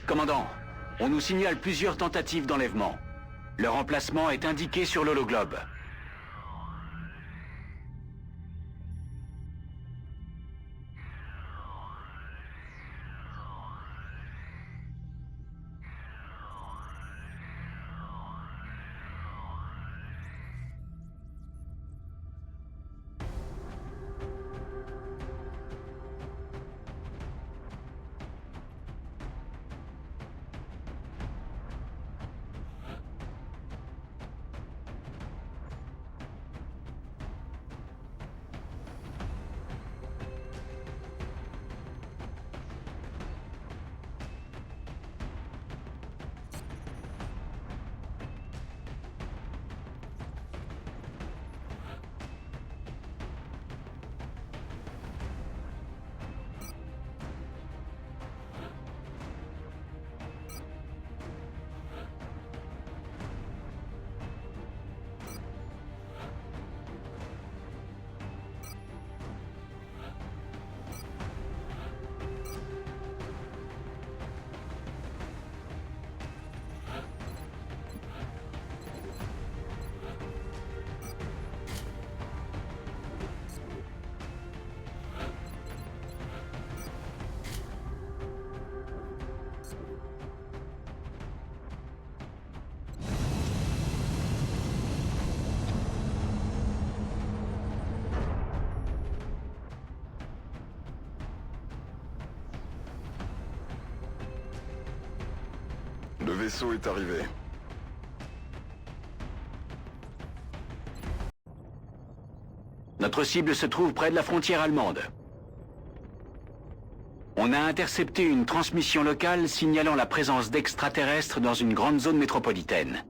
Commandant, on nous signale plusieurs tentatives d'enlèvement. Leur emplacement est indiqué sur l'hologlobe. Le vaisseau est arrivé. Notre cible se trouve près de la frontière allemande. On a intercepté une transmission locale signalant la présence d'extraterrestres dans une grande zone métropolitaine.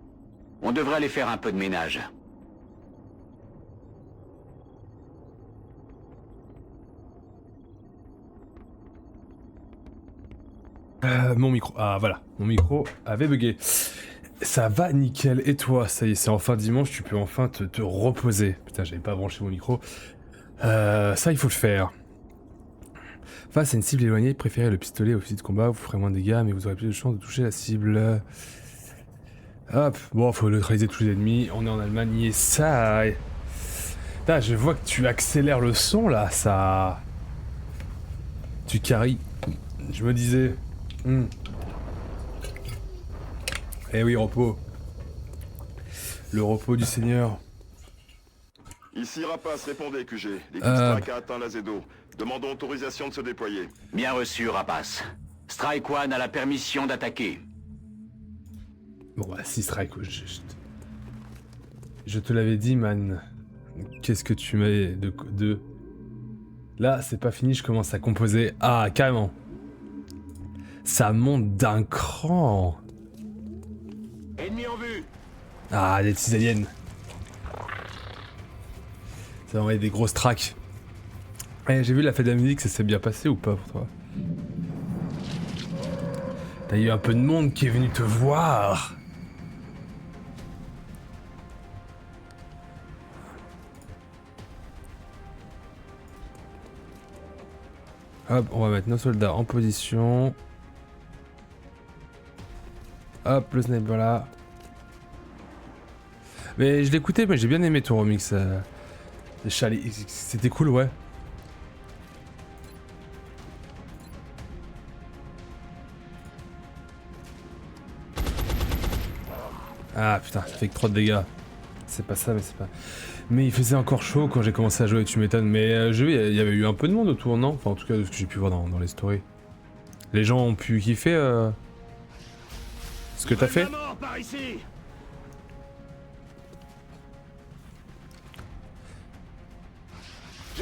On devrait aller faire un peu de ménage. Mon micro. Ah voilà, mon micro avait bugué. Ça va nickel. Et toi, ça y est, c'est enfin dimanche, tu peux enfin te reposer. Putain, j'avais pas branché mon micro. Ça, il faut le faire. Face à une cible éloignée, préférez le pistolet au fusil de combat, vous ferez moins de dégâts, mais vous aurez plus de chances de toucher la cible. Hop, bon, faut neutraliser tous les ennemis. On est en Allemagne, et ça. Putain, je vois que tu accélères le son là, ça. Tu carries. Je me disais. Eh oui, repos. Le repos du Seigneur. Ici Rapace, répondez QG. L'équipe Strike a atteint la Z2. Demandons autorisation de se déployer. Bien reçu, Rapace. Strike One a la permission d'attaquer. Bon, bah, si Strike, je te l'avais dit, man. Qu'est-ce que tu m'as de... Là, c'est pas fini, je commence à composer. Ah, carrément. Ça monte d'un cran. Ennemi en vue. Ah, des petits aliens. Ça va envoyer des grosses tracks. Eh, j'ai vu la fête de la musique, ça s'est bien passé ou pas pour toi? T'as eu un peu de monde qui est venu te voir. Hop, on va mettre nos soldats en position. Hop, le sniper là. Mais je l'écoutais, mais j'ai bien aimé ton remix. C'était cool, ouais. Ah putain, ça fait que trop de dégâts. C'est pas ça, mais c'est pas... Mais il faisait encore chaud quand j'ai commencé à jouer, tu m'étonnes. Mais il y avait eu un peu de monde autour, non? Enfin, en tout cas, de ce que j'ai pu voir dans les stories. Les gens ont pu kiffer ce que t'as fait?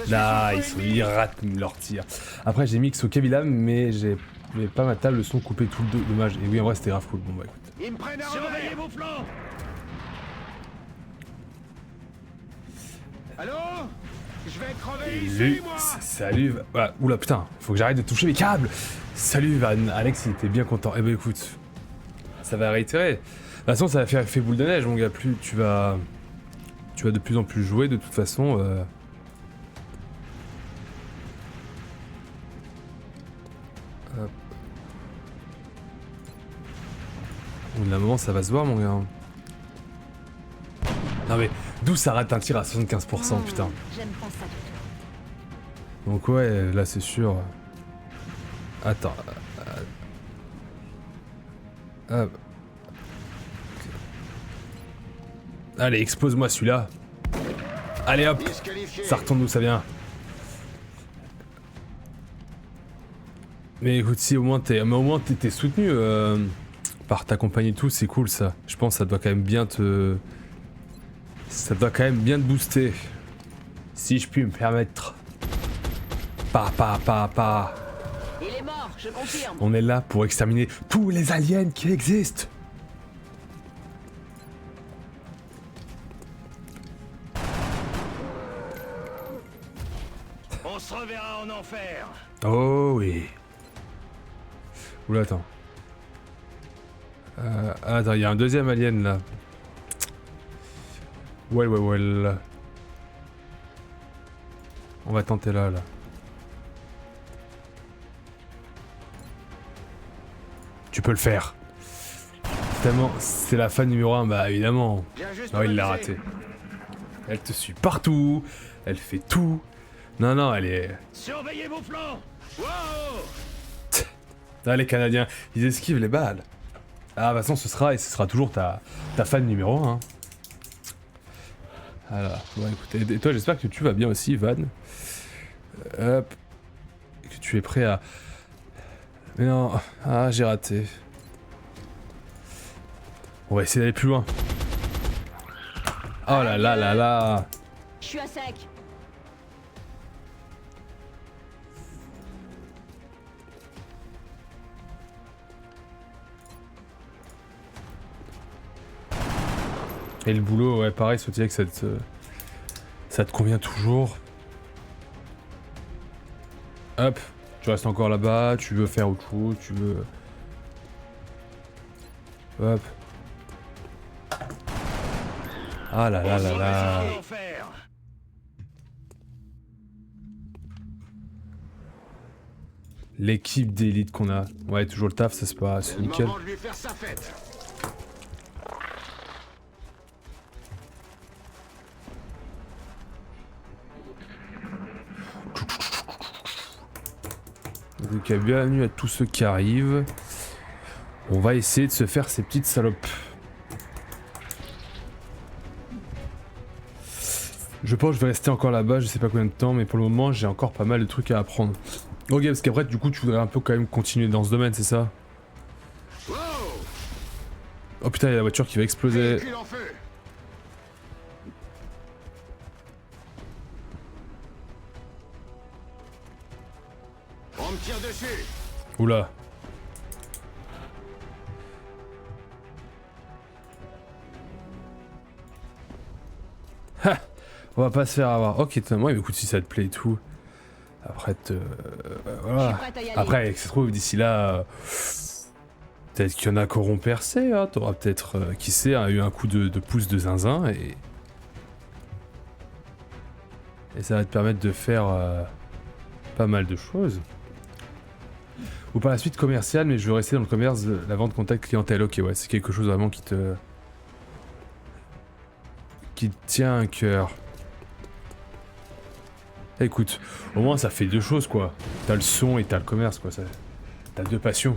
Là, ils ratent leur tir. Après, j'ai mix au Kabylam, mais j'ai pas ma table, le son coupé tout le dommage. Et oui, en vrai, c'était grave cool. Bon, bah écoute. Ils me prennent à surveiller vos flancs. Allô? Je vais crever ici, moi. Salut. Voilà. Oula, putain, faut que j'arrête de toucher mes câbles. Salut, Van. Alex, il était bien content. Eh ben, écoute, ça va réitérer. De toute façon, ça va faire effet boule de neige, mon gars. Plus tu vas de plus en plus jouer, de toute façon. Hop. Au bout d'un moment, ça va se voir, mon gars. Non mais, d'où ça rate un tir à 75%, putain. J'aime pas ça. Donc ouais, là c'est sûr. Attends. Ah. Allez, expose-moi celui-là. Allez hop, ça retourne d'où ça vient. Mais écoute, si au moins t'es soutenu par ta compagnie et tout, c'est cool ça. Je pense que ça doit quand même bien te... Ça doit quand même bien te booster. Si je puis me permettre. Pa. Il est mort, je confirme. On est là pour exterminer tous les aliens qui existent. On se reverra en enfer. Oh oui. Oula, attends. Attends, il y a un deuxième alien là. Well. On va tenter là. Tu peux le faire. Tellement, c'est la fan numéro 1, bah évidemment. Oh, il l'a raté. Elle te suit partout. Elle fait tout. Non, elle est... Surveillez vos flancs. Wow. Ah, les Canadiens, ils esquivent les balles. Ah, de toute façon, ce sera toujours ta fan numéro 1. Voilà. Bon, écoute, et toi, j'espère que tu vas bien aussi, Van. Hop. Que tu es prêt à... Mais non... Ah, j'ai raté. On va essayer d'aller plus loin. Oh là là. Je suis à sec. Et le boulot, ouais, pareil, Sotia, que ça te convient toujours. Hop, tu restes encore là-bas, tu veux faire autre chose, tu veux... Hop. Ah là là. L'équipe d'élite qu'on a. Ouais, toujours le taf, ça c'est pas... C'est nickel. Donc bienvenue à tous ceux qui arrivent. On va essayer de se faire ces petites salopes. Je pense que je vais rester encore là-bas, je sais pas combien de temps, mais pour le moment j'ai encore pas mal de trucs à apprendre. Ok, parce qu'après du coup tu voudrais un peu quand même continuer dans ce domaine, c'est ça? Oh putain, il y a la voiture qui va exploser. On me tire dessus. Oula. Ha! On va pas se faire avoir. Ok, moi écoute si ça te plaît et tout. Après voilà. Après, ça se trouve d'ici là... peut-être qu'il y en a qui auront percé, hein. T'auras peut-être, qui sait, eu un coup de pouce de zinzin et ça va te permettre de faire pas mal de choses. Ou par la suite commercial, mais je veux rester dans le commerce de la vente contact clientèle. Ok, ouais, c'est quelque chose vraiment qui te tient à cœur. Écoute, au moins ça fait deux choses quoi. T'as le son et t'as le commerce quoi. T'as deux passions.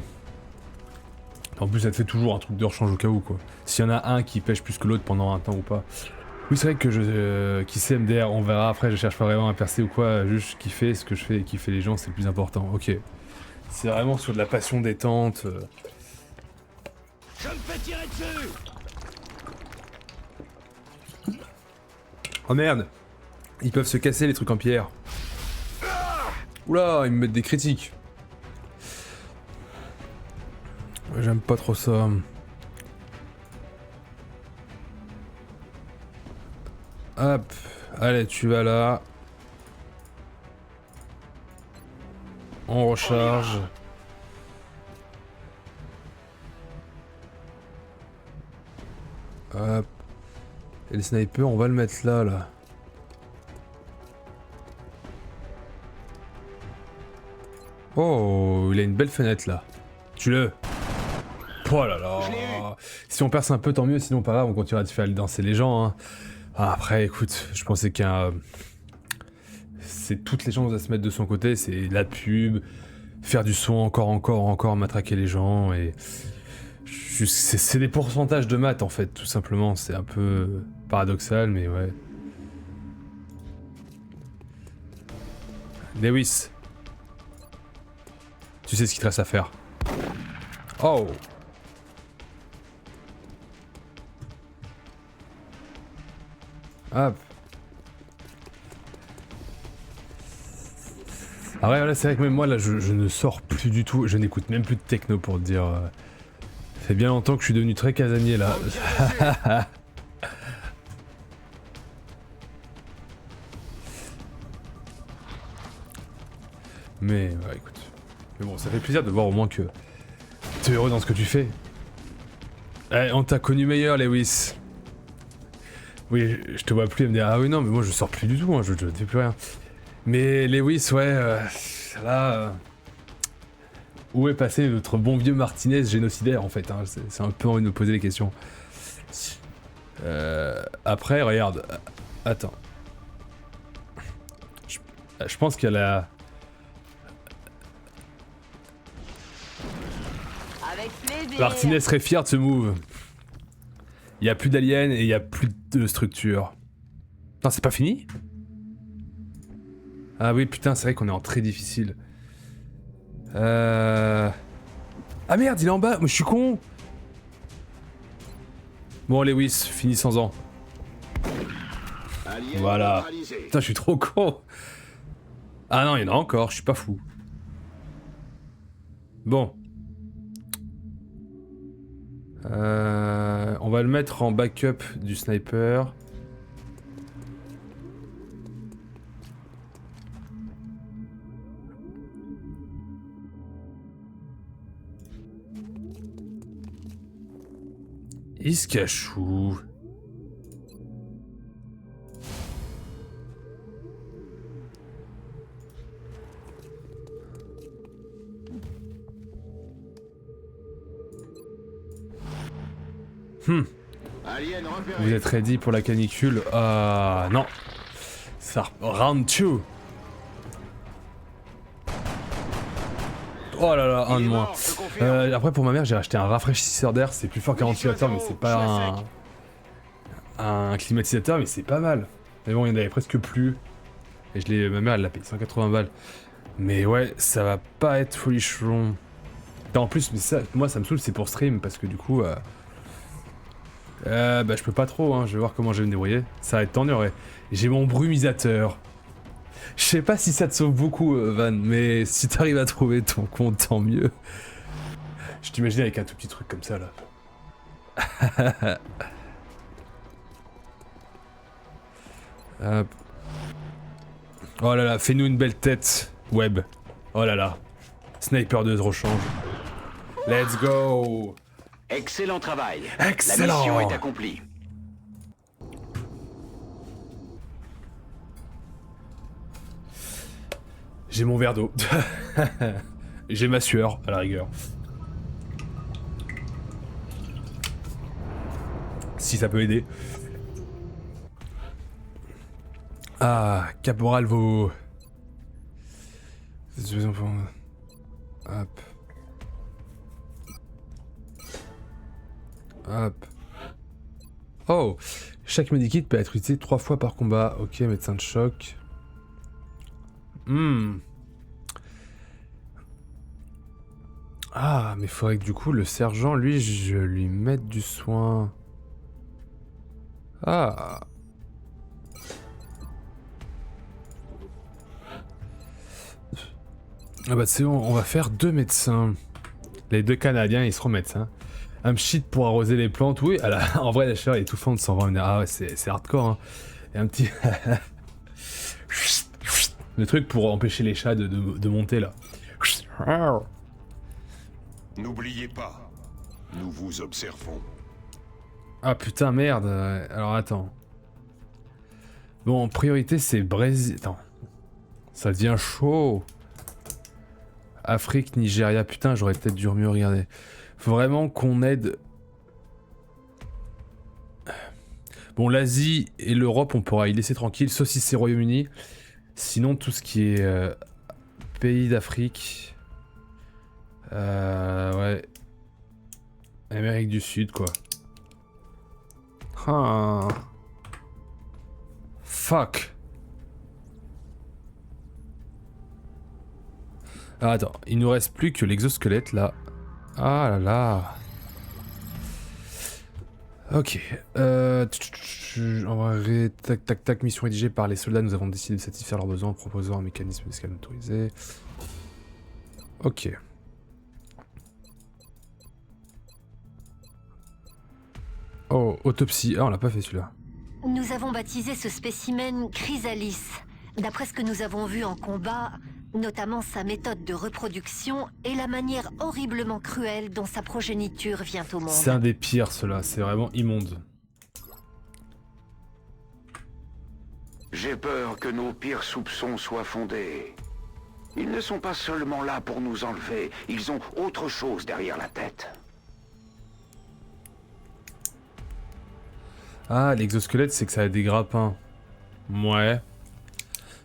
En plus ça te fait toujours un truc de rechange au cas où quoi. S'il y en a un qui pêche plus que l'autre pendant un temps ou pas. Oui c'est vrai que qui sait MDR, on verra après, je cherche pas vraiment à percer ou quoi, juste kiffer ce que je fais et kiffer les gens c'est le plus important. Ok. C'est vraiment sur de la passion détente. Je me fais tirer dessus. Oh merde. Ils peuvent se casser les trucs en pierre. Oula, ils me mettent des critiques. J'aime pas trop ça. Hop, allez, tu vas là. On recharge. Hop. Et le sniper, on va le mettre là. Oh, il a une belle fenêtre là. Tue-le. Oh là là. Si on perce un peu, tant mieux, sinon pas grave, on continuera de faire danser les gens. Hein. Ah, après, écoute, je pensais c'est toutes les chances à se mettre de son côté, c'est la pub, faire du son encore, matraquer les gens, et... C'est des pourcentages de maths en fait, tout simplement, c'est un peu paradoxal, mais ouais. Lewis. Tu sais ce qu'il te reste à faire. Oh. Hop. Ah ouais, là c'est vrai que même moi là je ne sors plus du tout, je n'écoute même plus de techno pour te dire. Ça fait bien longtemps que je suis devenu très casanier là. Mais ouais, écoute. Mais bon, ça fait plaisir de voir au moins que t'es heureux dans ce que tu fais. Eh, on t'a connu meilleur, Lewis. Oui, je te vois plus et me dire ah oui non mais moi je sors plus du tout, hein, je ne fais plus rien. Mais Lewis, ouais, là, où est passé notre bon vieux Martinez génocidaire en fait, hein, c'est un peu envie de me poser les questions. Après, regarde, attends. Je pense qu'il y a la... Avec plaisir. Martinez serait fier de ce move. Il y a plus d'aliens et il y a plus de structure. Non, c'est pas fini ? Ah oui, putain, c'est vrai qu'on est en très difficile. Ah merde, il est en bas, moi je suis con. Bon, Lewis, finissons-en. Voilà. Putain, je suis trop con. Ah non, il y en a encore, je suis pas fou. Bon. On va le mettre en backup du sniper. Il se cache où ? Vous êtes ready pour la canicule? Ah non. Ça round 2. Oh là là, un de moins. Après pour ma mère j'ai acheté un rafraîchisseur d'air, c'est plus fort qu'un ventilateur mais c'est pas un climatisateur mais c'est pas mal. Mais bon il y en avait presque plus. Et ma mère elle l'a payé 180 balles. Mais ouais ça va pas être folichon. En plus mais ça, moi ça me saoule c'est pour stream parce que du coup bah je peux pas trop hein, je vais voir comment je vais me débrouiller. Ça va être tendu ouais. J'ai mon brumisateur. Je sais pas si ça te sauve beaucoup Van, mais si t'arrives à trouver ton compte tant mieux. Je t'imagine avec un tout petit truc comme ça là. Hop. Oh là là, fais-nous une belle tête, Web. Oh là là. Sniper 2 rechange. Let's go. Excellent travail. Excellent. La mission est accomplie. J'ai mon verre d'eau. J'ai ma sueur, à la rigueur. Si ça peut aider. Ah, caporal vos... Hop. Hop. Oh, chaque medikit peut être utilisé 3 fois par combat. Ok, médecin de choc. Ah, mais faudrait que du coup le sergent, lui, je lui mette du soin. Ah. Ah bah c'est bon, on va faire 2 médecins. Les 2 Canadiens, ils seront médecins. Un shit pour arroser les plantes, oui. En vrai, la chaleur est étouffante, 120. Ah ouais, c'est hardcore. Hein. Et un petit... Le truc pour empêcher les chats de monter là. N'oubliez pas, nous vous observons. Ah putain merde. Alors attends. Bon, en priorité c'est Brésil. Attends. Ça devient chaud. Afrique, Nigeria. Putain, j'aurais peut-être dû mieux regarder. Faut vraiment qu'on aide... Bon, l'Asie et l'Europe, on pourra y laisser tranquille, sauf si c'est Royaume-Uni. Sinon, tout ce qui est pays d'Afrique... ouais... Amérique du Sud, quoi. Ah. Fuck. Ah, attends, il nous reste plus que l'exosquelette, là. Ah là là. Ok. Tac tac tac, mission rédigée par les soldats, nous avons décidé de satisfaire leurs besoins en proposant un mécanisme d'escalade autorisé. Ok. Oh, autopsie. Ah, on l'a pas fait celui-là. Nous avons baptisé ce spécimen Chrysalis. D'après ce que nous avons vu en combat, notamment sa méthode de reproduction et la manière horriblement cruelle dont sa progéniture vient au monde. C'est un des pires, ceux-là. C'est vraiment immonde. J'ai peur que nos pires soupçons soient fondés. Ils ne sont pas seulement là pour nous enlever, ils ont autre chose derrière la tête. Ah, l'exosquelette, c'est que ça a des grappins. Ouais.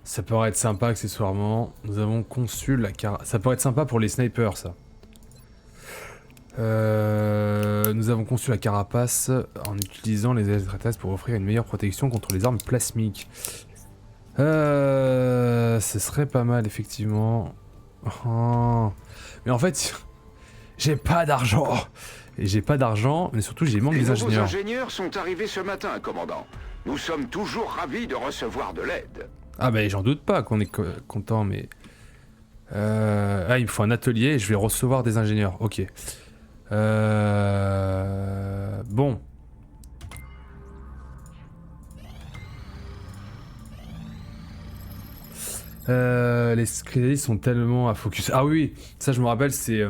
Ça pourrait être sympa accessoirement. Nous avons conçu la carapace. Ça pourrait être sympa pour les snipers, ça. Nous avons conçu la carapace en utilisant les extraterrestres pour offrir une meilleure protection contre les armes plasmiques. Ce serait pas mal, effectivement. Oh. Mais en fait, j'ai pas d'argent. Et j'ai pas d'argent, mais surtout j'ai manque des ingénieurs. Les nouveaux ingénieurs sont arrivés ce matin, commandant. Nous sommes toujours ravis de recevoir de l'aide. Ah bah j'en doute pas qu'on est content, mais... Ah, il me faut un atelier et je vais recevoir des ingénieurs, ok. Bon. Les Chrysalis sont tellement à focus. Ah oui, ça je me rappelle, c'est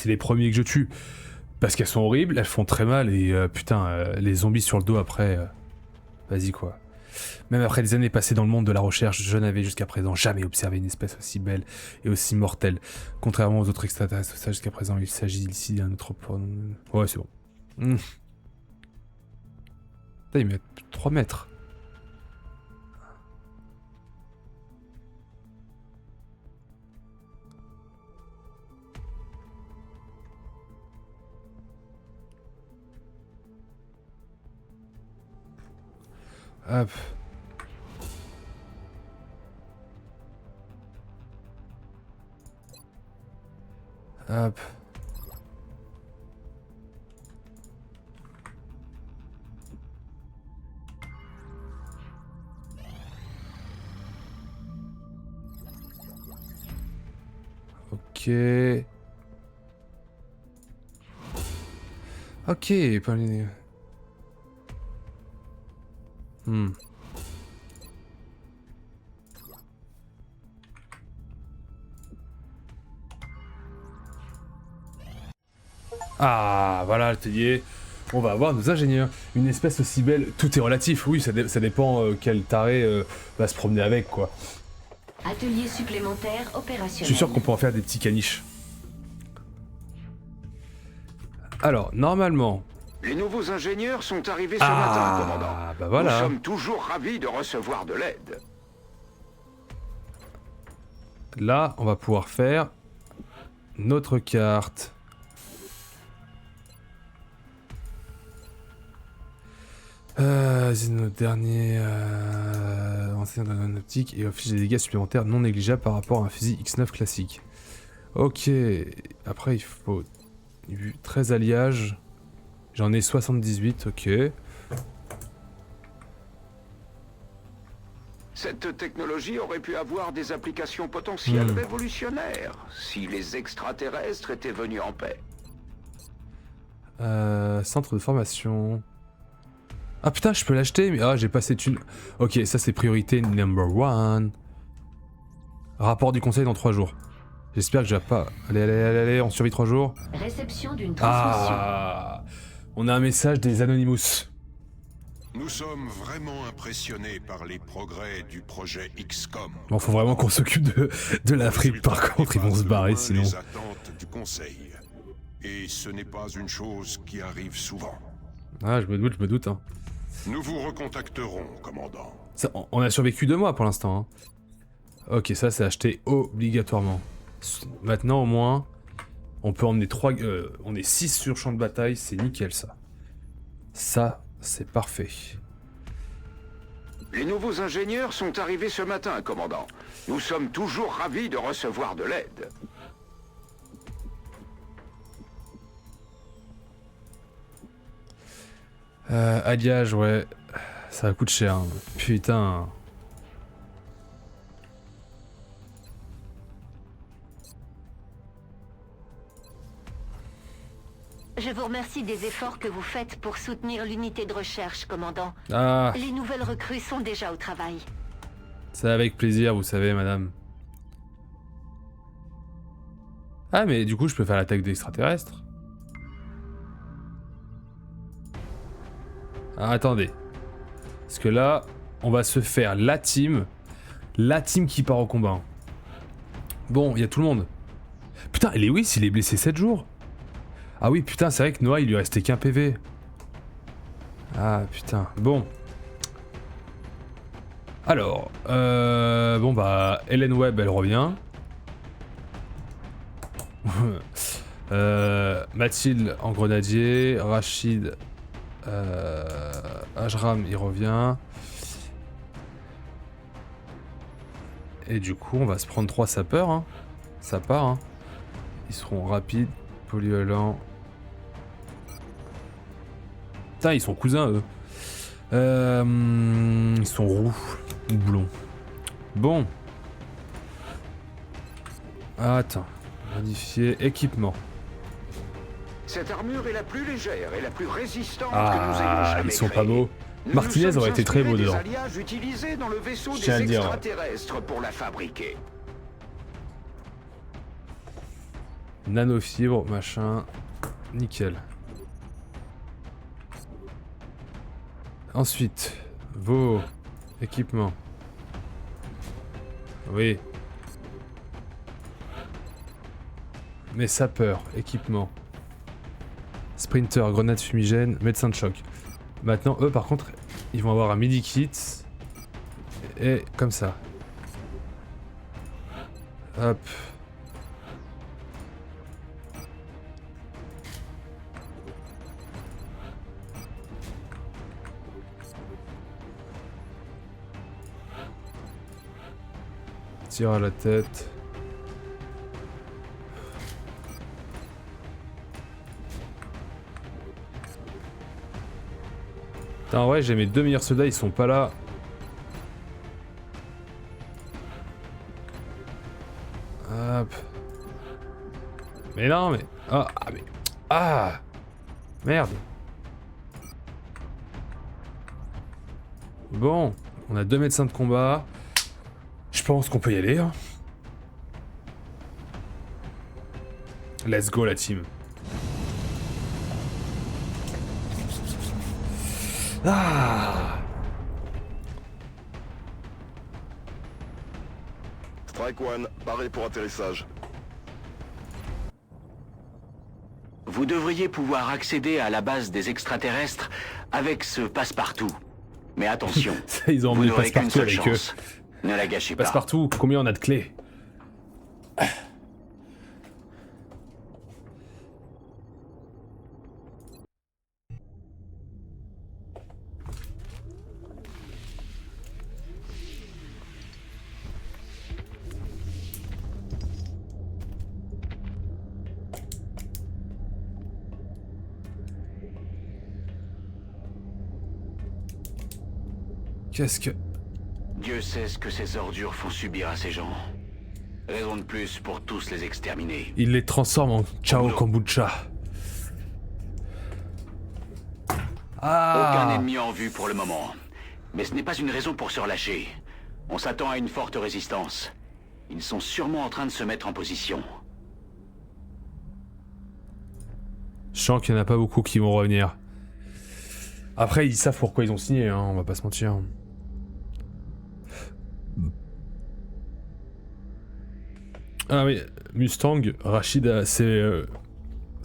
les premiers que je tue. Parce qu'elles sont horribles, elles font très mal et putain, les zombies sur le dos après... Vas-y quoi. Même après des années passées dans le monde de la recherche, je n'avais jusqu'à présent jamais observé une espèce aussi belle et aussi mortelle. Contrairement aux autres extraterrestres, ça jusqu'à présent, il s'agit ici d'un autre... Ouais, c'est bon. Putain, il met 3 mètres. Hop. Hop. Ok. Ok, pas les... Ah, voilà l'atelier. On va avoir nos ingénieurs. Une espèce aussi belle. Tout est relatif, oui, ça dépend quel taré va se promener avec, quoi. Atelier supplémentaire opérationnel. Je suis sûr qu'on pourra faire des petits caniches. Alors, normalement... Les nouveaux ingénieurs sont arrivés ce matin, commandant. Bah voilà. Nous sommes toujours ravis de recevoir de l'aide. Là, on va pouvoir faire notre carte. C'est notre dernier ancien dans optique et affiche des dégâts supplémentaires non négligeables par rapport à un fusil X9 classique. Ok. Après, il faut 13 alliages. J'en ai 78, ok. Cette technologie aurait pu avoir des applications potentielles révolutionnaires si les extraterrestres étaient venus en paix. Centre de formation. Ah putain, je peux l'acheter, mais ah, j'ai pas cette thune. Ok, ça c'est priorité number 1. Rapport du conseil dans 3 jours. J'espère que j'ai pas... Allez, on survit 3 jours. Réception d'une transmission. Ah, on a un message des Anonymous. Nous sommes vraiment impressionnés par les progrès du projet XCOM. Bon, faut vraiment qu'on s'occupe de l'Afrique par contre, ils vont se barrer sinon. Les attentes du conseil. et ce n'est pas une chose qui arrive souvent. Ah, je me doute, hein. Nous vous recontacterons, commandant. Ça, on a survécu 2 mois pour l'instant, hein. Ok, ça c'est acheté obligatoirement. Maintenant au moins, on peut emmener 3... on est 6 sur champ de bataille, c'est nickel ça. Ça, c'est parfait. Les nouveaux ingénieurs sont arrivés ce matin, commandant. Nous sommes toujours ravis de recevoir de l'aide. Alliage, ouais. Ça coûte cher. Hein. Putain. Je vous remercie des efforts que vous faites pour soutenir l'unité de recherche, commandant. Ah, Les nouvelles recrues sont déjà au travail. c'est avec plaisir, vous savez, madame. Ah, mais du coup, je peux faire l'attaque d'extraterrestres. Ah, attendez. Parce que là, on va se faire la team qui part au combat. Bon, il y a tout le monde. Putain, Lewis, il est blessé 7 jours. Ah oui, putain, c'est vrai que Noah, il lui restait qu'un PV. Ah, putain. Bon. Alors, bon bah, Hélène Webb, elle revient. Mathilde en grenadier, Rachid, Ajram, il revient. Et du coup, on va se prendre 3 sapeurs, hein. Ça part, hein. Ils seront rapides, polyvalents. Putain, ils sont cousins, eux. Ils sont roux ou blonds. Bon. Attends. Modifier équipement. Cette armure est la plus légère et la plus résistante que nous ayons Ah, jamais ils sont créée. pas beaux. Nous Martinez nous sommes aurait été très beau inspirés des dedans. alliages utilisés dans le vaisseau Je tiens à des le dire. extraterrestres pour la fabriquer. Nanofibre, machin. Nickel. Ensuite, vos équipements. Oui. Mes sapeurs, équipements. Sprinter, grenade fumigène, médecin de choc. Maintenant, eux, par contre, ils vont avoir un midi-kit. Et comme ça. Hop. Tir à la tête. Putain, ouais, j'ai mes 2 meilleurs soldats, ils sont pas là. Hop. Mais non, mais... Ah, mais... Ah. Merde. Bon, on a 2 médecins de combat. Je pense qu'on peut y aller. Hein. Let's go la team. Ah. Strike One, paré pour atterrissage. Vous devriez pouvoir accéder à la base des extraterrestres avec ce passe-partout. Mais attention, Ça, ils ont vous emmené n'aurez qu'une passe-partout seule avec eux. chance. Ne la gâchez pas. Passe-partout, combien on a de clés? Qu'est-ce que... Dieu sait ce que ces ordures font subir à ces gens. Raison de plus pour tous les exterminer. Il les transforme en Chao Kombucha. Ah. Aucun ennemi en vue pour le moment. Mais ce n'est pas une raison pour se relâcher. On s'attend à une forte résistance. Ils sont sûrement en train de se mettre en position. Je sens qu'il n'y en a pas beaucoup qui vont revenir. Après, ils savent pourquoi ils ont signé, hein, on va pas se mentir. Ah oui, Mustang, Rachid, c'est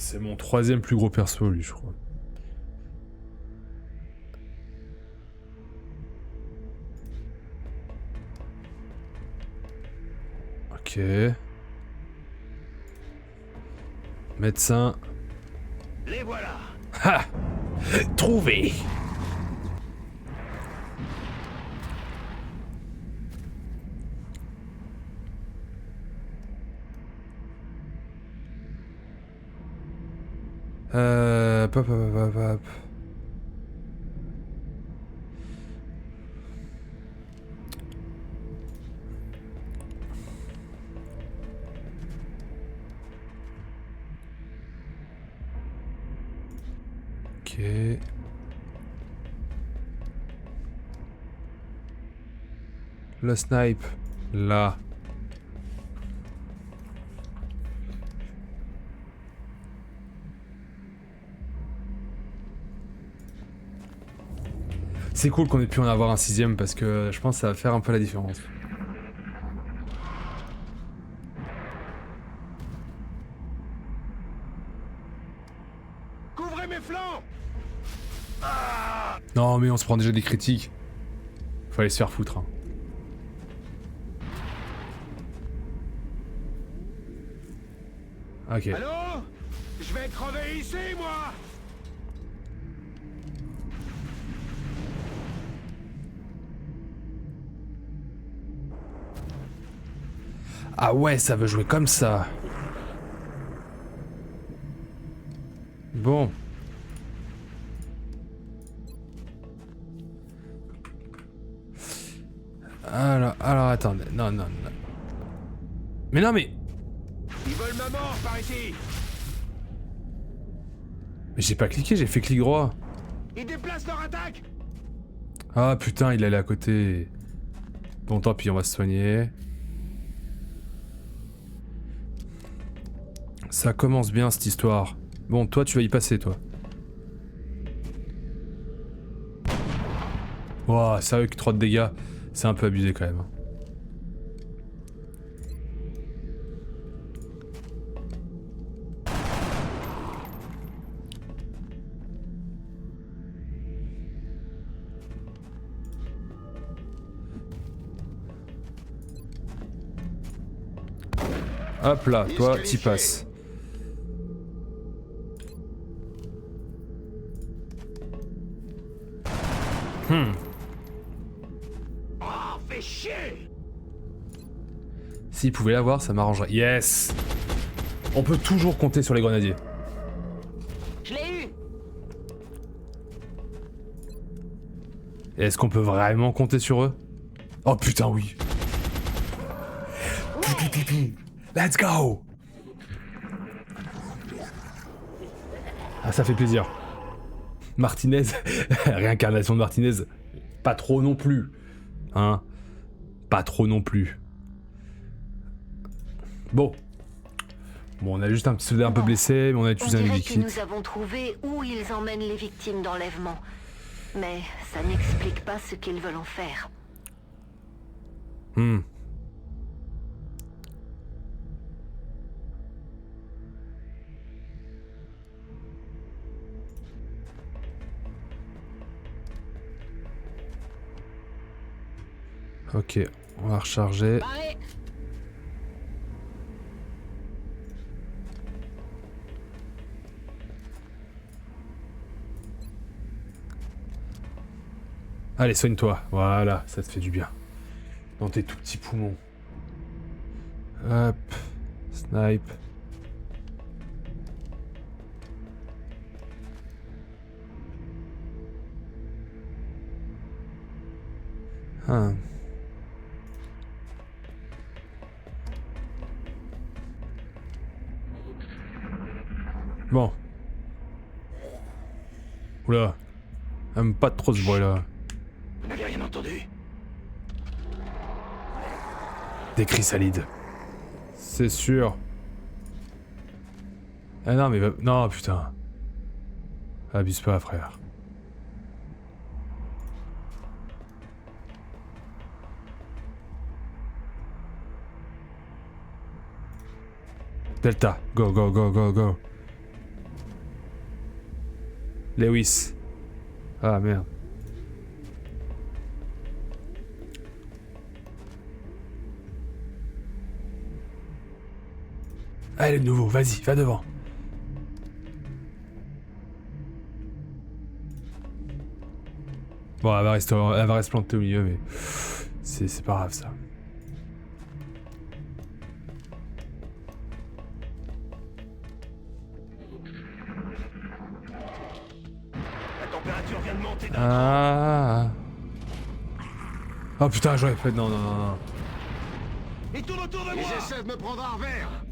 C'est mon 3e plus gros perso, lui, je crois. Ok. Médecin. Les voilà. Ha! Trouvé! Hop, hop, hop, hop. Ok. Le snipe, là. C'est cool qu'on ait pu en avoir un 6e parce que je pense que ça va faire un peu la différence. Couvrez mes flancs. Non mais on se prend déjà des critiques. Faut aller se faire foutre. Hein. Ok. Allô? Je vais crever ici, moi. Ah ouais, ça veut jouer comme ça. Bon. Alors attendez. Non. Mais non mais... Ils veulent ma mort par ici. Mais j'ai pas cliqué, j'ai fait clic droit. Ils déplacent leur attaque. Ah putain, il allait à côté. Bon tant pis, on va se soigner. Ça commence bien cette histoire. Bon, toi tu vas y passer, toi. Ouah, sérieux que 3 de dégâts, c'est un peu abusé quand même. Hop là, toi t'y passes. Oh, fais chier. S'il pouvait l'avoir, ça m'arrangerait. Yes! On peut toujours compter sur les grenadiers. Je l'ai eu. Et est-ce qu'on peut vraiment compter sur eux? Oh putain, oui. Let's go! Ah, ça fait plaisir. Martinez, réincarnation de Martinez, pas trop non plus. Hein? Pas trop non plus. Bon. Bon, on a juste un petit soldat un peu blessé, mais on a utilisé un On dirait medikit. que nous avons trouvé où ils emmènent les victimes d'enlèvement. Mais ça n'explique pas ce qu'ils veulent en faire. Ok, on va recharger. Barré. Allez, soigne-toi. Voilà, ça te fait du bien. Dans tes tout petits poumons. Hop. Snipe. Ah. Bon. Oula. Aime pas trop ce bruit là. Vous n'avez rien entendu? Des chrysalides. C'est sûr. Ah non mais... Non putain. Abuse pas frère. Delta. Go, go, go, go, go. Lewis. Ah merde. Allez, de nouveau, vas-y, va devant. Bon, elle va rester plantée au milieu, mais c'est pas grave ça. La température vient de monter d'un Ah. Oh putain, j'aurais fait. Non, non, non, non. Il tourne autour de moi. Ils essaient de me prendre en revers.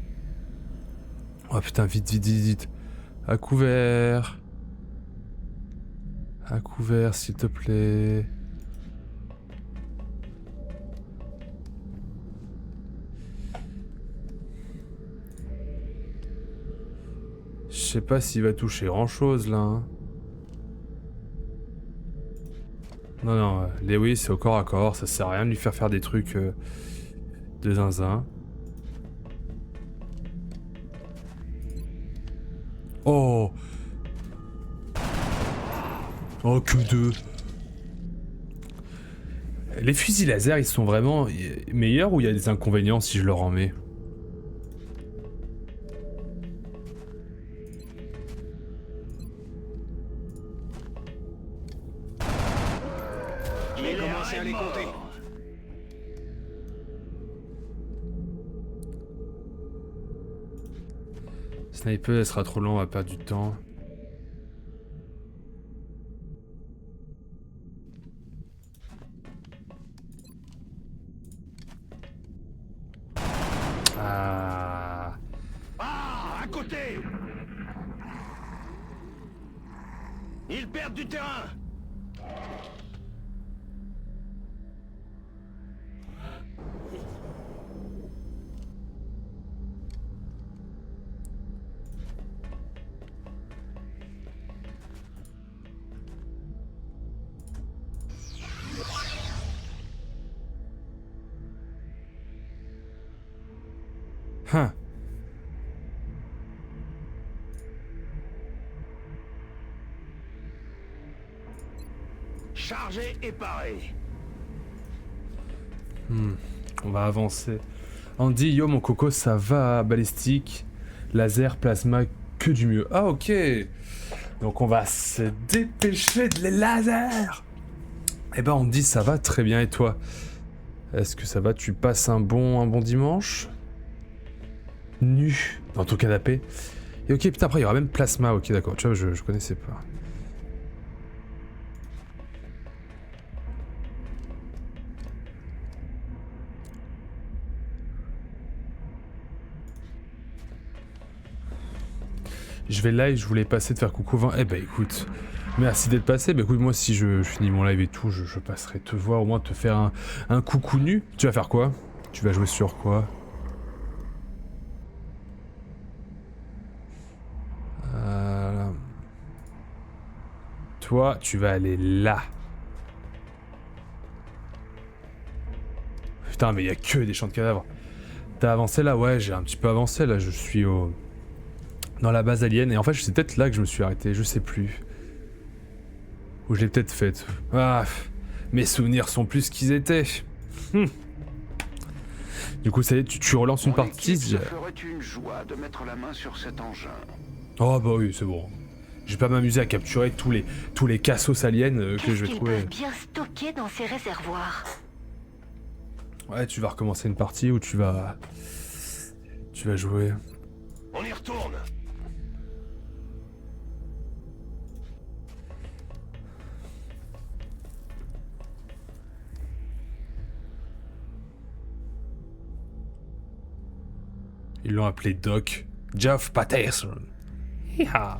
Oh putain, vite, vite, vite, vite. À couvert. À couvert, s'il te plaît. Je sais pas s'il va toucher grand chose là. Hein. Non, non, Lewis c'est au corps à corps, ça sert à rien de lui faire des trucs de zinzin. Oh! Oh, que deux! Les fusils laser, ils sont vraiment meilleurs ou il y a des inconvénients si je leur en mets? Il est commencé à les compter. Sniper, elle sera trop long, on va perdre du temps. Ah. Ah, à côté. Ils perdent du terrain. Hein. Chargé et paré. On va avancer. Andy, yo mon coco, ça va, balistique, laser, plasma, que du mieux. Ah ok. Donc on va se dépêcher de les lasers. Eh ben Andy, ça va très bien et toi? Est-ce que ça va? Tu passes un bon dimanche? Nu dans ton canapé. Et ok, putain, après il y aura même plasma. Ok, d'accord. Tu vois, je connaissais pas. Je vais live, je voulais passer de faire coucou 20. Eh ben écoute, merci d'être passé. Bah écoute, moi si je finis mon live et tout, je passerai te voir, au moins te faire un coucou nu. Tu vas faire quoi? Tu vas jouer sur quoi? Toi, tu vas aller là. Putain, mais il y a que des champs de cadavres. T'as avancé là? Ouais, j'ai un petit peu avancé là. Je suis dans la base alien. Et en fait, c'est peut-être là que je me suis arrêté. Je sais plus. Ou je l'ai peut-être faite. Ah, mes souvenirs sont plus ce qu'ils étaient. Du coup, ça y est, tu relances une partie. Ça ferait une joie de mettre la main sur cet engin. Oh bah oui, c'est bon. Je vais pas m'amuser à capturer tous les cassos aliens que je vais trouver. Qu'est-ce qu'ils peuvent bien stocker dans ces réservoirs? Ouais, tu vas recommencer une partie où tu vas jouer. On y retourne. Ils l'ont appelé Doc. Geoff Patterson. Hiha.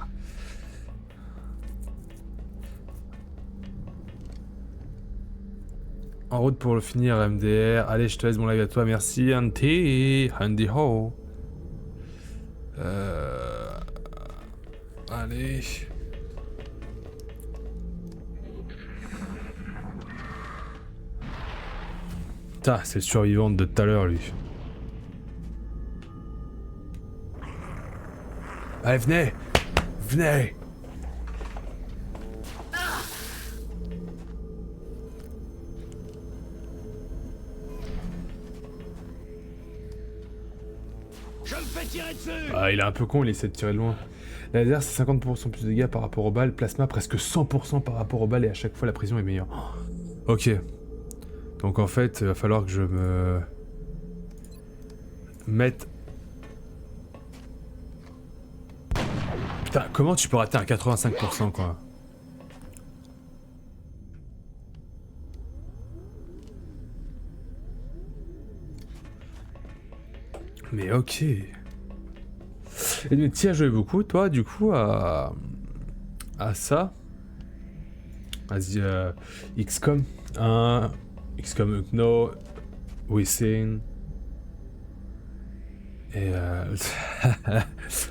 En route pour le finir, MDR. Allez, je te laisse mon live à toi. Merci, Andy Ho. Allez. Putain, c'est le survivant de tout à l'heure, lui. Allez, venez. Venez. tirer dessus. Ah, il est un peu con, il essaie de tirer de loin. La laser, c'est 50% plus de dégâts par rapport aux balles. Plasma, presque 100% par rapport aux balles. Et à chaque fois, la précision est meilleure. Ok. Donc en fait, il va falloir que je me... mette... Putain, comment tu peux rater un 85% quoi? Mais ok. Et tu as joué beaucoup, toi, du coup, à ça. Vas-y, XCOM 1, XCOM No, Within. Et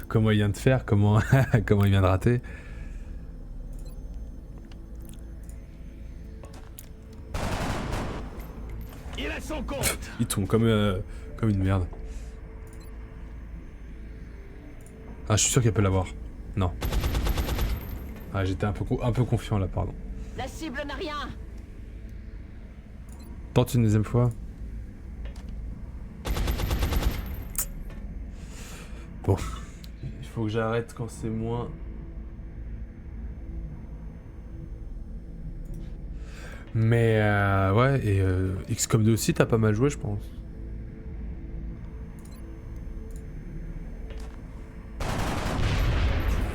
comment il vient de faire, comment comment il vient de rater. Il a son compte. Il tombe comme une merde. Ah, je suis sûr qu'elle peut l'avoir. Non. Ah, j'étais un peu confiant là, pardon. La cible n'a rien. Tente une deuxième fois. Bon. Il faut que j'arrête quand c'est moins... Mais ouais, et XCOM 2 aussi, t'as pas mal joué, je pense.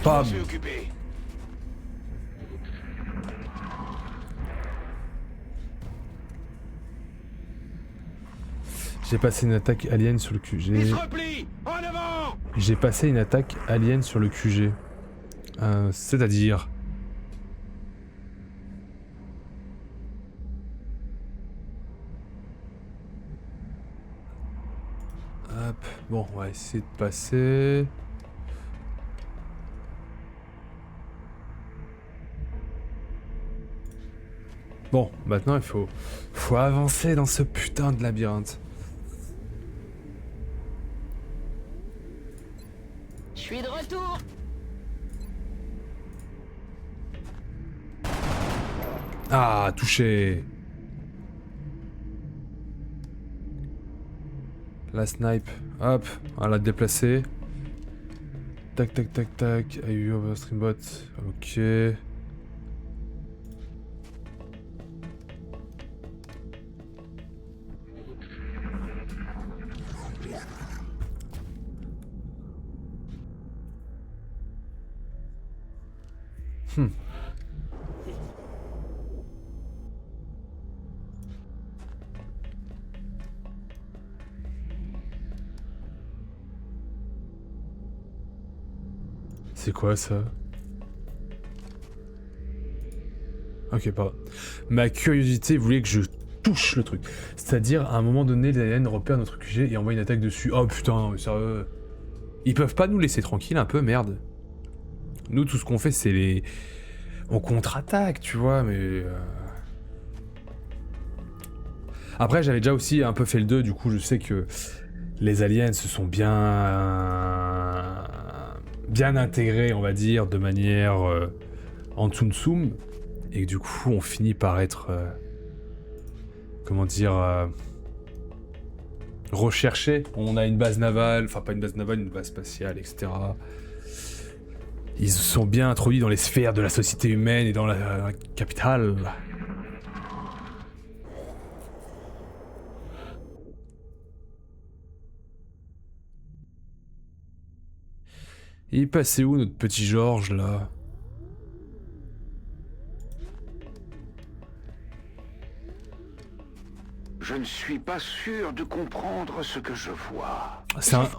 Bam. Je suis occupé. J'ai passé une attaque alien sur le Il QG. se replie. En avant. J'ai passé une attaque alien sur le QG. C'est-à-dire... Hop, bon, on va essayer de passer... Bon, maintenant il faut avancer dans ce putain de labyrinthe. Je suis de retour. Ah, touché. La snipe. Hop, on l'a déplacé. Tac, tac, tac, tac. AU over streambot. Ok. C'est quoi ça? Ok, pardon. Ma curiosité voulait que je touche le truc. C'est-à-dire, à un moment donné, les aliens repèrent notre QG et envoient une attaque dessus. Oh putain, mais sérieux. Ils peuvent pas nous laisser tranquille un peu, merde. Nous, tout ce qu'on fait, c'est les... On contre-attaque, tu vois, mais... Après, j'avais déjà aussi un peu fait le 2, du coup, je sais que les aliens se sont bien intégrés, on va dire, de manière en tsum-tsum, et que du coup, on finit par être... comment dire... recherché. On a une base navale, enfin pas une base navale, une base spatiale, etc. Ils se sont bien introduits dans les sphères de la société humaine et dans la capitale. Il est passé où notre petit Georges là? Je ne suis pas sûr de comprendre ce que je vois.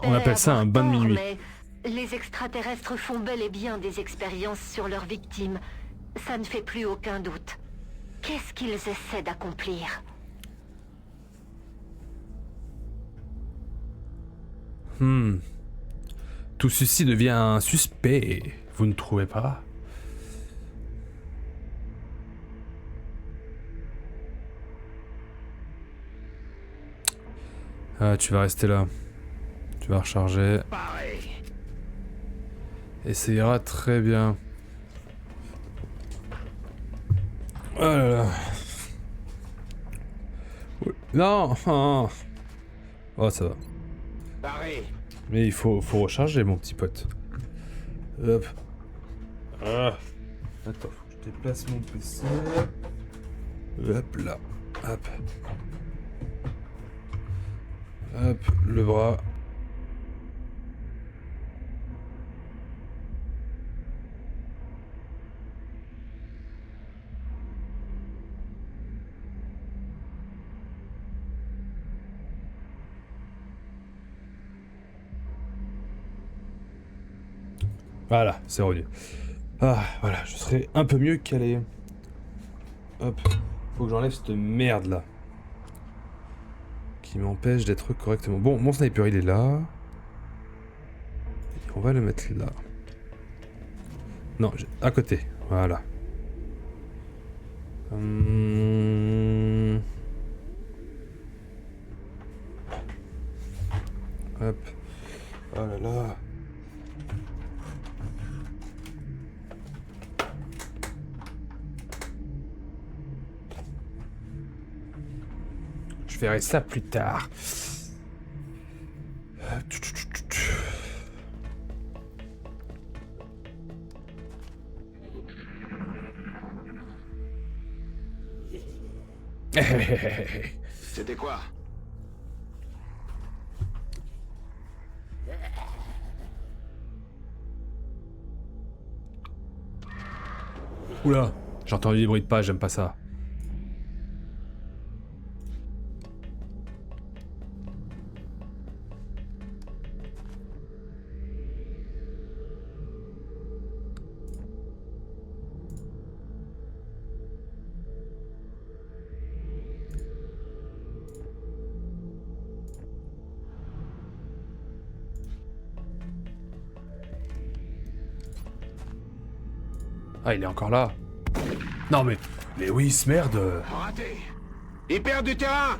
On appelle ça un bain de minuit. Mais les extraterrestres font bel et bien des expériences sur leurs victimes. Ça ne fait plus aucun doute. Qu'est-ce qu'ils essaient d'accomplir? Tout ceci devient un suspect, vous ne trouvez pas? Ah, tu vas rester là. Tu vas recharger. Pareil. Et ça ira très bien. Oh là là. Non. Oh, ça va. Pareil. Mais il faut recharger, mon petit pote. Hop. Ah. Attends, faut que je déplace mon PC. Hop là. Hop. Hop, le bras. Voilà, c'est revenu. Ah, voilà, je serai un peu mieux calé. Hop, faut que j'enlève cette merde là. Qui m'empêche d'être correctement. Bon, mon sniper il est là. Et on va le mettre là. Non, à côté, voilà. Hop. Oh là là. Je verrai ça plus tard. C'était quoi? Oula, j'ai entendu des bruits de pas, j'aime pas ça. Ah, il est encore là. Non mais oui, merde. Raté. Il perd du terrain.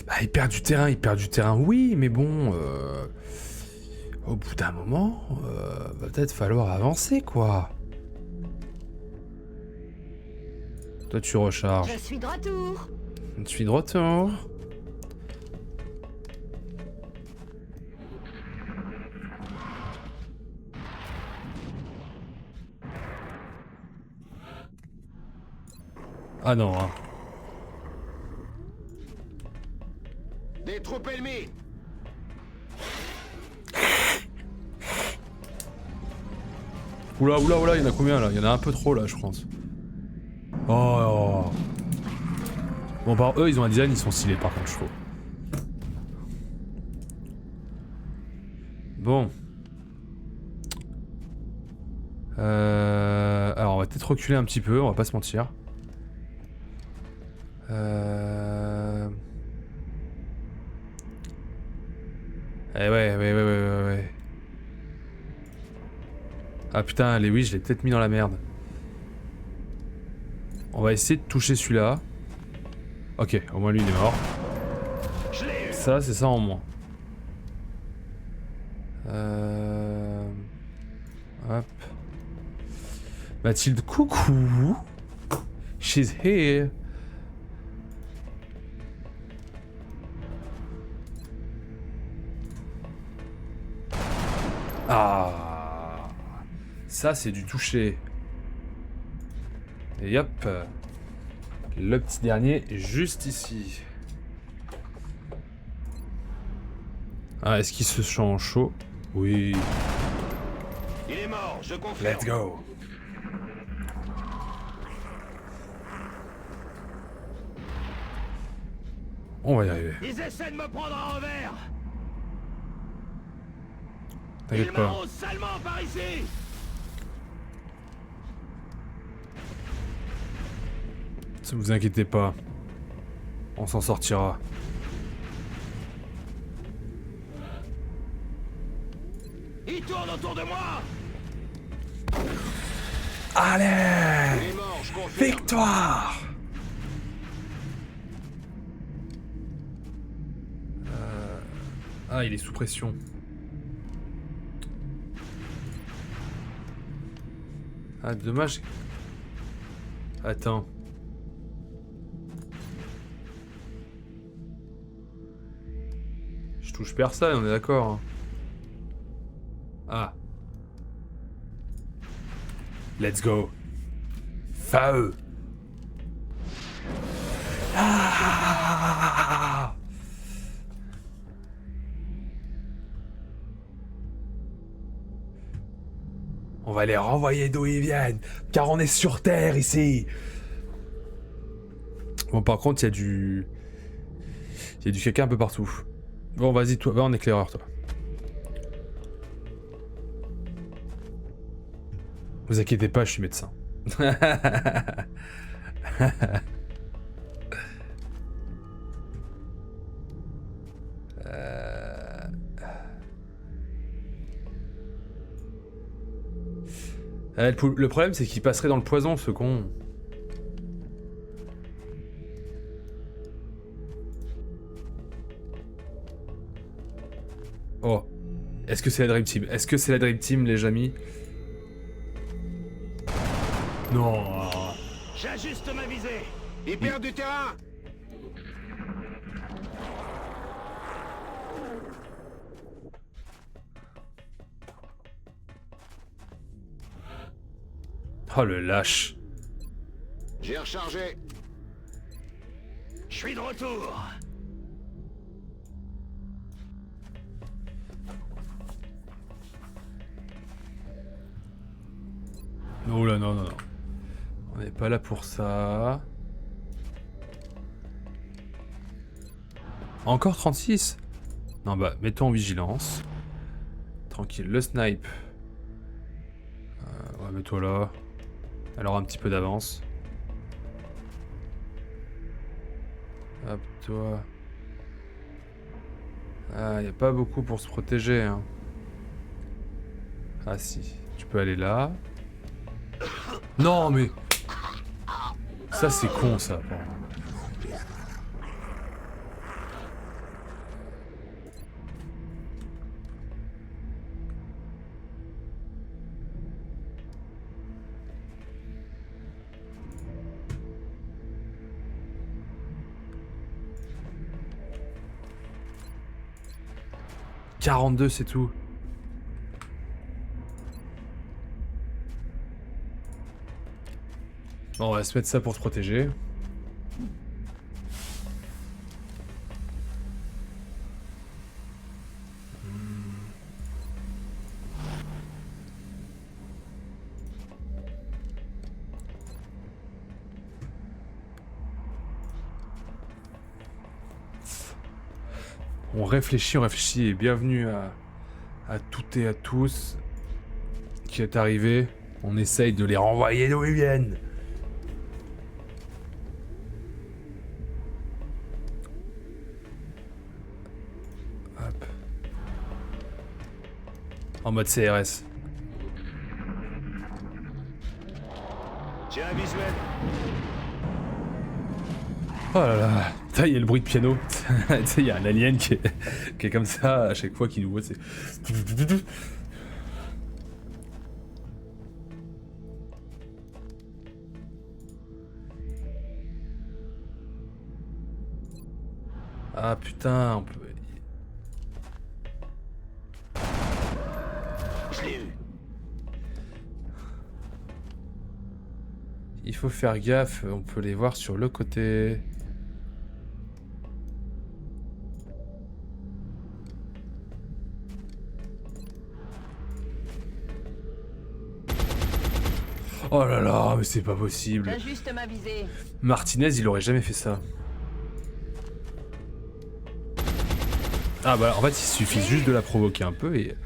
Bah, il perd du terrain, oui, mais bon... Au bout d'un moment, va peut-être falloir avancer, quoi. Toi, tu recharges. Je suis de retour. Je suis de retour. Ah non, hein. Des troupes ennemies. Oula, oula, oula, il y en a combien là? Il y en a un peu trop là, je pense. Oh. Bon, par eux, ils ont un design, ils sont stylés par contre, je trouve. Bon. Alors, on va peut-être reculer un petit peu, on va pas se mentir. Ouais. Ah putain, Lewis, je l'ai peut-être mis dans la merde. On va essayer de toucher celui-là. Ok, au moins lui il est mort. Ça, c'est ça en moins. Hop. Mathilde, coucou. She's here. Ah, ça c'est du toucher. Et hop, le petit dernier juste ici. Ah, est-ce qu'il se sent chaud? Oui. Il est mort, je confirme. Let's go. On va y arriver. Ils essaient de me prendre à revers. T'inquiète Ils pas. m'arrosent salement par ici. Ne vous inquiétez pas. On s'en sortira. Ils tournent autour de moi. Allez! Il est mort, je confirme. Victoire! Ah, il est sous pression. Ah, dommage. touche personne, on est d'accord. Hein. Ah. Let's go. Feu. Ah. On va les renvoyer d'où ils viennent, car on est sur Terre ici. Bon, par contre, il y a du caca un peu partout. Bon, vas-y, toi, va en éclaireur, toi. Vous inquiétez pas, je suis médecin. Le problème, c'est qu'il passerait dans le poison, ce con. Oh. Est-ce que c'est la Dream Team? Est-ce que c'est la Dream Team, les amis? Non. J'ajuste ma visée. Il perd du terrain. Oh, le lâche. J'ai rechargé. Je suis de retour. Oh là, non, non, non. On n'est pas là pour ça. Encore 36? Non, bah, mettons en vigilance. Tranquille, le snipe. Ouais, mets-toi là. Elle aura un petit peu d'avance. Hop, toi. Ah, y a pas beaucoup pour se protéger, hein. Ah si, tu peux aller là. Non, mais... Ça, c'est con, ça. « 42, c'est tout. » Bon, on va se mettre ça pour se protéger. On réfléchit et bienvenue à toutes et à tous qui est arrivé. On essaye de les renvoyer d'où ils viennent. Hop. En mode CRS. J'ai un visuel. Oh là là, putain, il y a le bruit de piano. Tu sais, il y a un alien qui est comme ça à chaque fois qu'il nous voit. C'est... Ah putain, on peut... Je l'ai eu. Il faut faire gaffe, on peut les voir sur le côté. Oh là là, mais c'est pas possible. J'ajuste ma visée. Martinez, il aurait jamais fait ça. Ah bah en fait, il suffit juste de la provoquer un peu et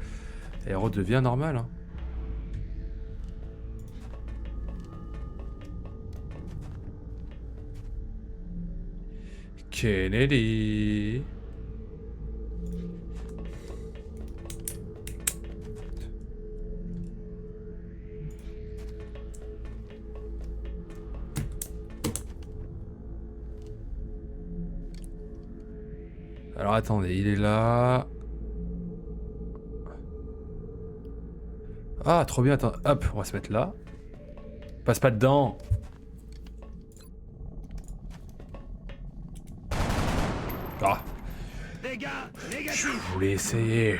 elle redevient normale. Hein. Kennedy. Alors attendez, il est là. Ah, trop bien, attends. Hop, on va se mettre là. Passe pas dedans. Ah. Dégâts négatifs. voulais essayer.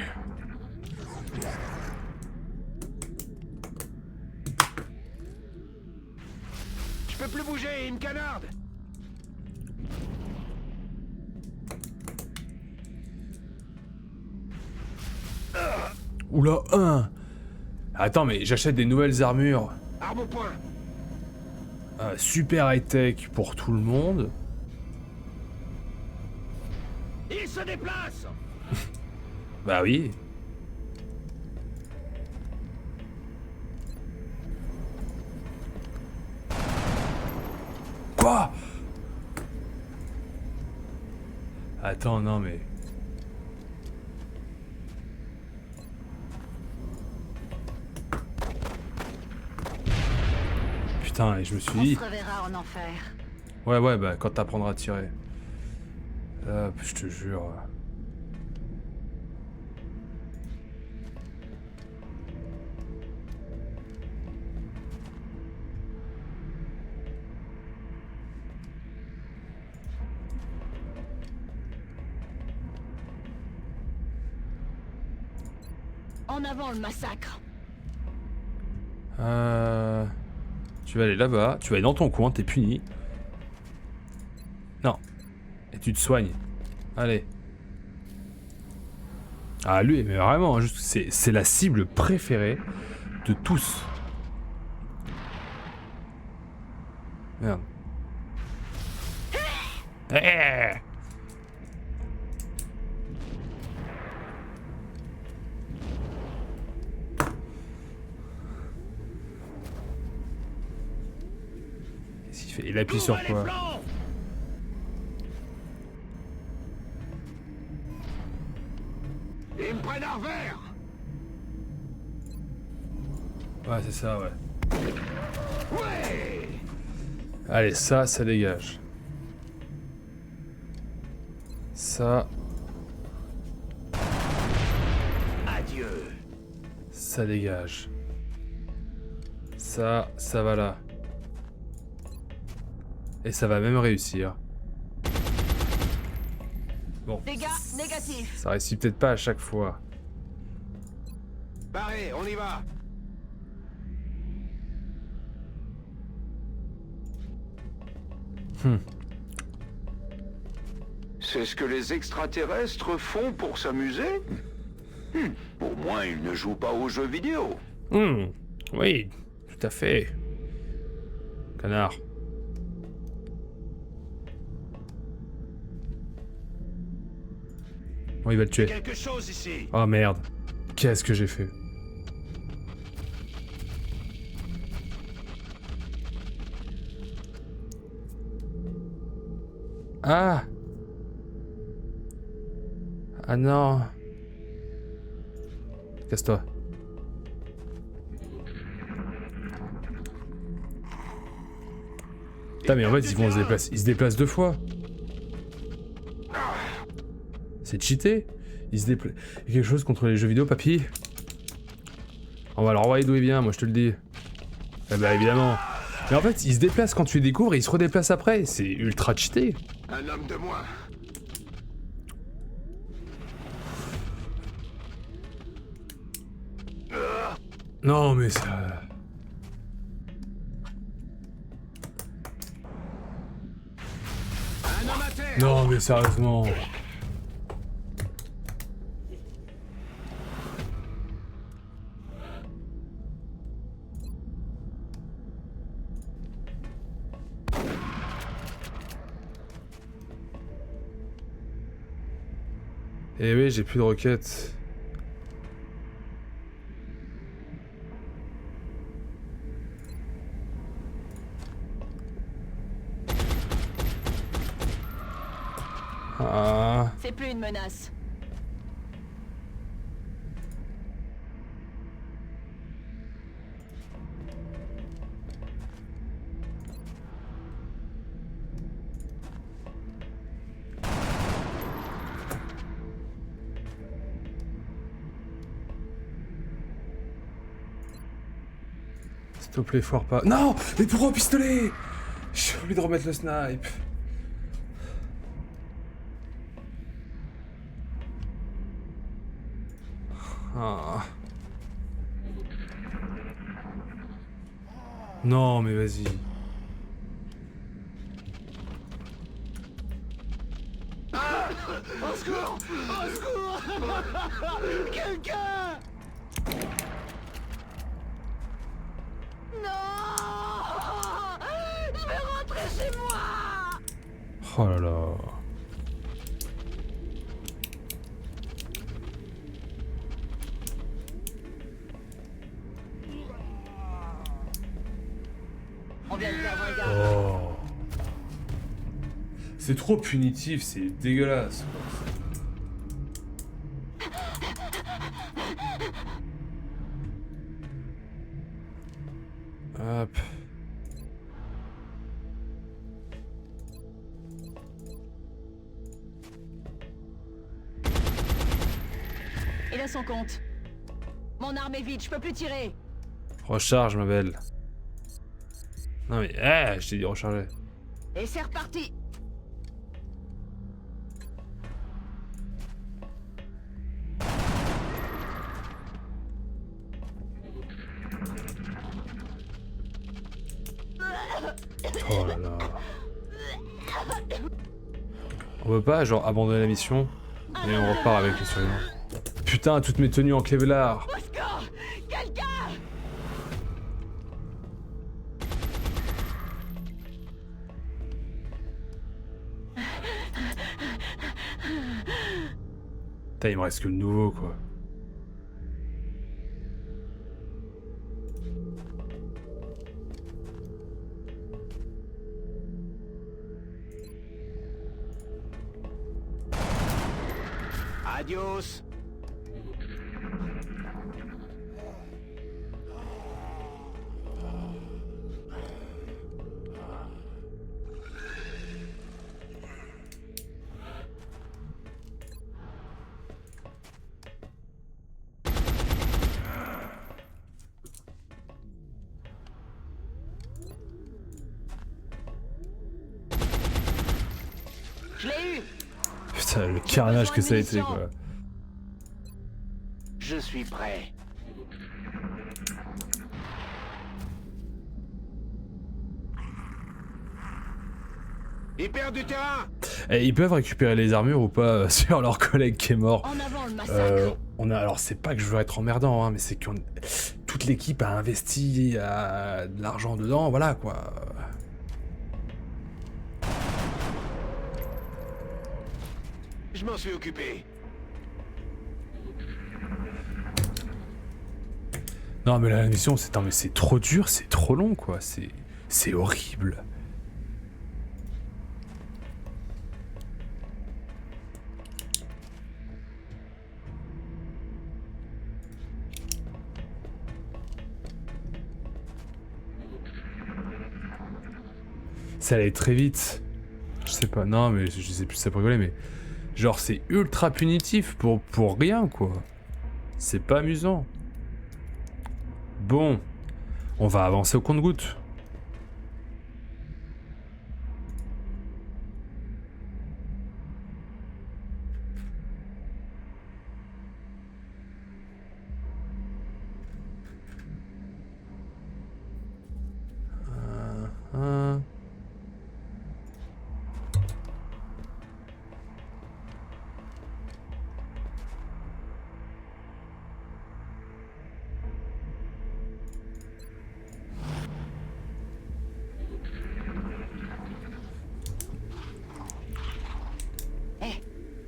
Je peux plus bouger, une canarde. Oula, un. Attends, mais j'achète des nouvelles armures. Arme au point. Super high-tech pour tout le monde. Il se déplace. Bah oui. Quoi? Attends, non mais... Putain, et je me suis dit... On se reverra en enfer. Ouais, bah quand t'apprendras à tirer. Je te jure... En avant le massacre. Tu vas aller là-bas, tu vas aller dans ton coin, t'es puni. Non. Et tu te soignes. Allez. Ah lui, mais vraiment, c'est la cible préférée de tous. Merde. Eh. Qu'est-ce qu'il fait? Il appuie sur quoi? Ils me prennent à revers. Ouais, c'est ça, ouais. Ouais. Allez, ça dégage. Ça, Adieu. ça dégage. Ça va là. Et ça va même réussir. Bon. Dégâts négatifs. Ça réussit peut-être pas à chaque fois. Barré, on y va. C'est ce que les extraterrestres font pour s'amuser? Au moins, ils ne jouent pas aux jeux vidéo. Oui, tout à fait. Canard. Bon, il va le tuer. Quelque chose ici. Oh merde. Qu'est-ce que j'ai fait? Ah! Ah non! Casse-toi. Putain, mais en fait, ils se déplacent deux fois. C'est cheaté. Il y a quelque chose contre les jeux vidéo, papy? On va leur envoyer d'où il vient, moi je te le dis. Eh bah évidemment. Mais en fait, il se déplace quand tu les découvres et il se redéplace après. C'est ultra cheaté. Un homme de moins. Non mais ça... Un homme à terre. Non mais sérieusement... Eh oui, j'ai plus de roquettes. Ah. C'est plus une menace. S'il te plaît, foire pas. Non! Mais pourquoi au pistolet? J'ai oublié de remettre le snipe. Ah. Non, mais vas-y. Au secours! Au secours! Quelqu'un! Non! Je vais rentrer chez moi! Oh là là. On vient de perdre un gars. Oh. C'est trop punitif, c'est dégueulasse. Hop. Il a son compte. Mon arme est vide, je peux plus tirer. Recharge, ma belle. Non mais, je t'ai dit recharger. Et c'est reparti. Oh là là. On peut pas, genre, abandonner la mission et on repart avec les survivants. Putain, toutes mes tenues en Kevlar. Au secours! Quelqu'un! Putain, il me reste que le nouveau, quoi. Adios! Je l'ai eu! Putain, le carnage que ça a été, quoi. Je suis prêt. Ils perdent du terrain! Et ils peuvent récupérer les armures ou pas sur leur collègue qui est mort. En avant le massacre! Alors c'est pas que je veux être emmerdant, hein, mais c'est que toute l'équipe a investi de l'argent dedans, voilà quoi. Je m'en suis occupé. Non mais la mission c'est trop dur, c'est trop long quoi, c'est horrible. Ça allait très vite. Je sais pas, non mais je sais plus ça pour rigoler, mais genre c'est ultra punitif pour rien quoi. C'est pas amusant. Bon, on va avancer au compte-gouttes.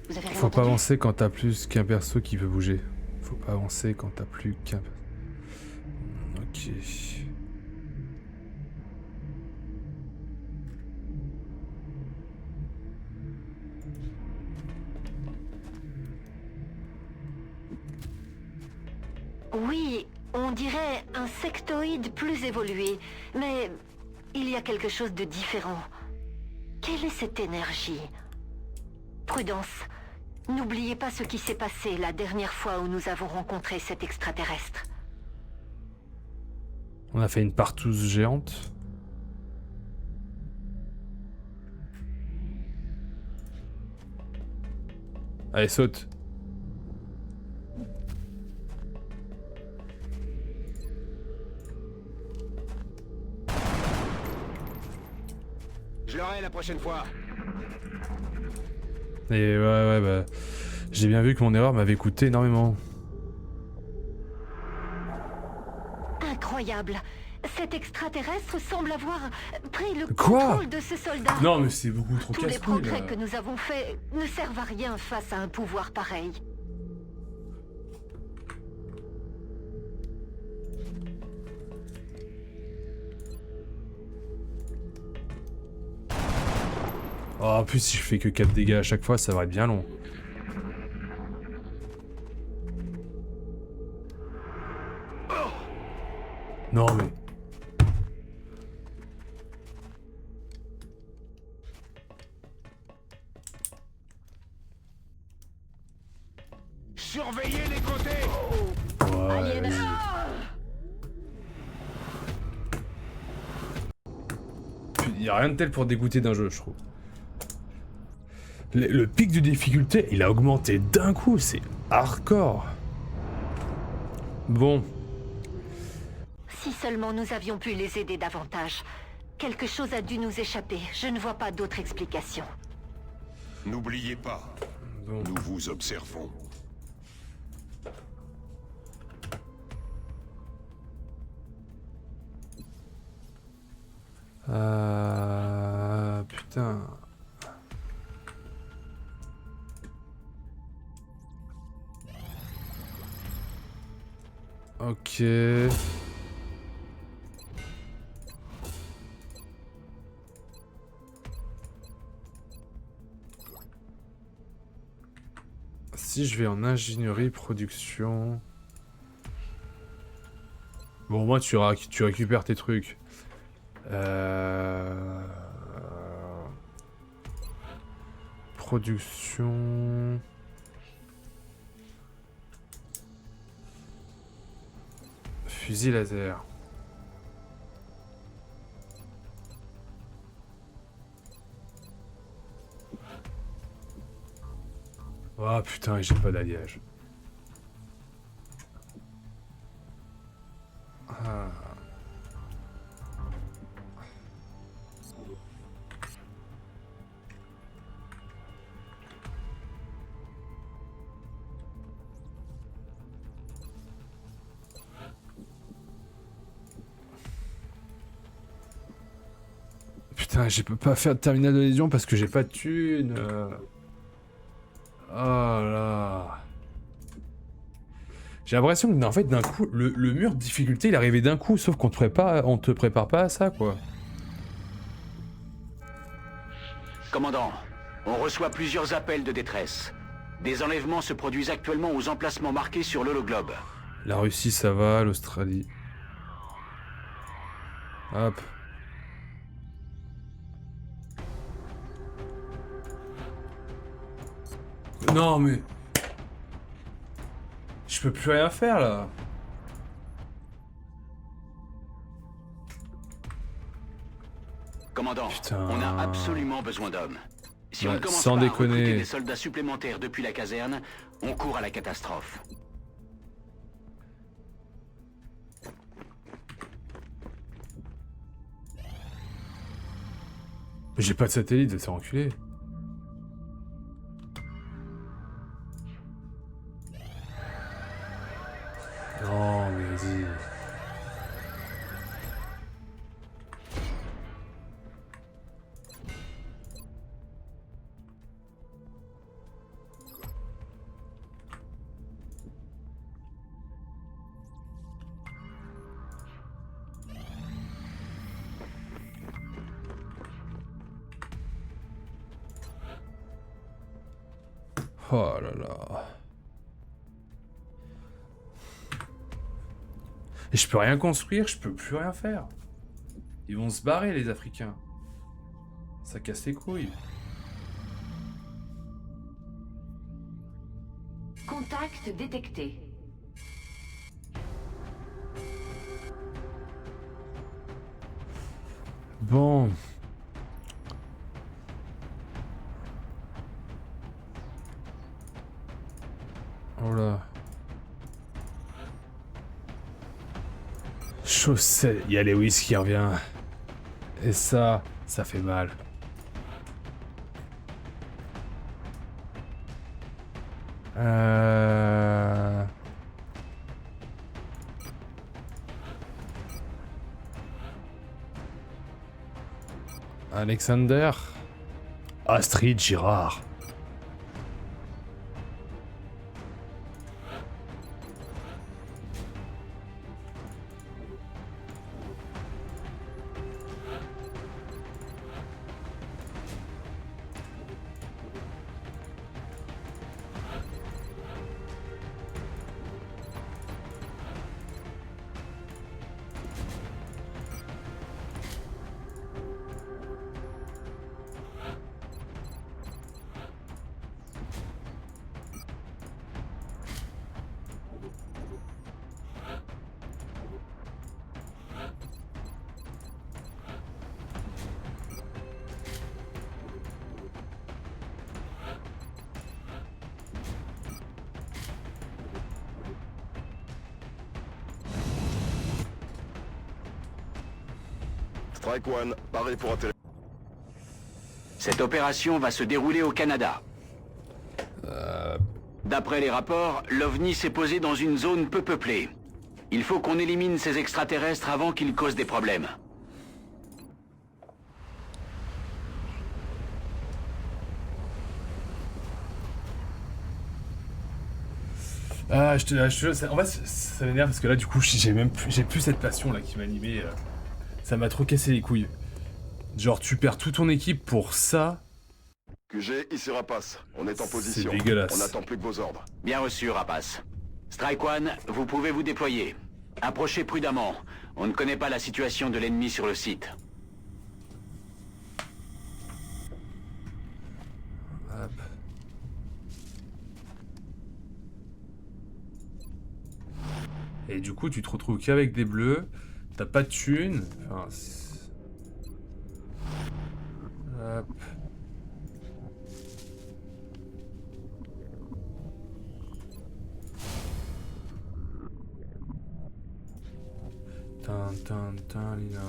Vous avez rien Faut pas entendu? avancer quand t'as plus qu'un perso qui veut bouger. Faut pas avancer quand t'as plus qu'un... Ok. Oui, on dirait un sectoïde plus évolué, mais il y a quelque chose de différent. Quelle est cette énergie? Prudence, n'oubliez pas ce qui s'est passé la dernière fois où nous avons rencontré cet extraterrestre. On a fait une partouze géante. Allez, saute. l'aurai la prochaine fois. Et ouais, bah... J'ai bien vu que mon erreur m'avait coûté énormément. Incroyable. Cet extraterrestre semble avoir pris le Quoi? contrôle de ce soldat. Non, mais c'est beaucoup trop Tous les casse-couille, progrès là. que nous avons faits ne servent à rien face à un pouvoir pareil. Oh, en plus, si je fais que 4 dégâts à chaque fois, ça va être bien long. Non, mais... Surveillez les côtés. Ouais, Alien. vas-y. Y a rien de tel pour dégoûter d'un jeu, je trouve. Le pic de difficulté, il a augmenté d'un coup, c'est hardcore. Bon. Si seulement nous avions pu les aider davantage. Quelque chose a dû nous échapper. Je ne vois pas d'autre explication. N'oubliez pas, Bon. nous vous observons. Putain. Ok. Si je vais en ingénierie, production... Bon, moi, tu récupères tes trucs. Production... Fusil laser. Oh putain, j'ai pas d'alliage. Ah. Putain, je peux pas faire de terminal de légion parce que j'ai pas de thunes. Oh là. J'ai l'impression que en fait d'un coup, le mur de difficulté il arrivait d'un coup, sauf qu'on te prépare pas à ça quoi. Commandant, on reçoit plusieurs appels de détresse. Des enlèvements se produisent actuellement aux emplacements marqués sur l'hologlobe. La Russie ça va, l'Australie. Hop. Non mais... Je peux plus rien faire là. Commandant, Putain. on a absolument besoin d'hommes. Si Ouais, on ne commence sans pas à déconner. recruter des soldats supplémentaires depuis la caserne, on court à la catastrophe. J'ai pas de satellite, ça s'est enculé. Non mais vas-y. Oh là là. Et je peux rien construire, je peux plus rien faire. Ils vont se barrer les Africains. Ça casse les couilles. Contact détecté. Bon. Oh là. Chaussette. Il y a Lewis qui revient. Et ça fait mal. Alexander. Astrid Girard. Strike One, paré pour atterrir. Cette opération va se dérouler au Canada. D'après les rapports, l'OVNI s'est posé dans une zone peu peuplée. Il faut qu'on élimine ces extraterrestres avant qu'ils causent des problèmes. En fait, ça m'énerve parce que là, du coup, j'ai plus cette passion là qui m'animait. Ça m'a trop cassé les couilles. Genre, tu perds toute ton équipe pour ça. QG, ici Rapace. On est en position. C'est dégueulasse. On n'attend plus que vos ordres. Bien reçu, Rapace. Strike One, vous pouvez vous déployer. Approchez prudemment. On ne connaît pas la situation de l'ennemi sur le site. Hop. Et du coup, tu te retrouves qu'avec des bleus. T'as pas de thunes. Enfin, hop. Lina.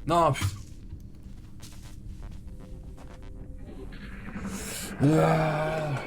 Non, putain. Ah.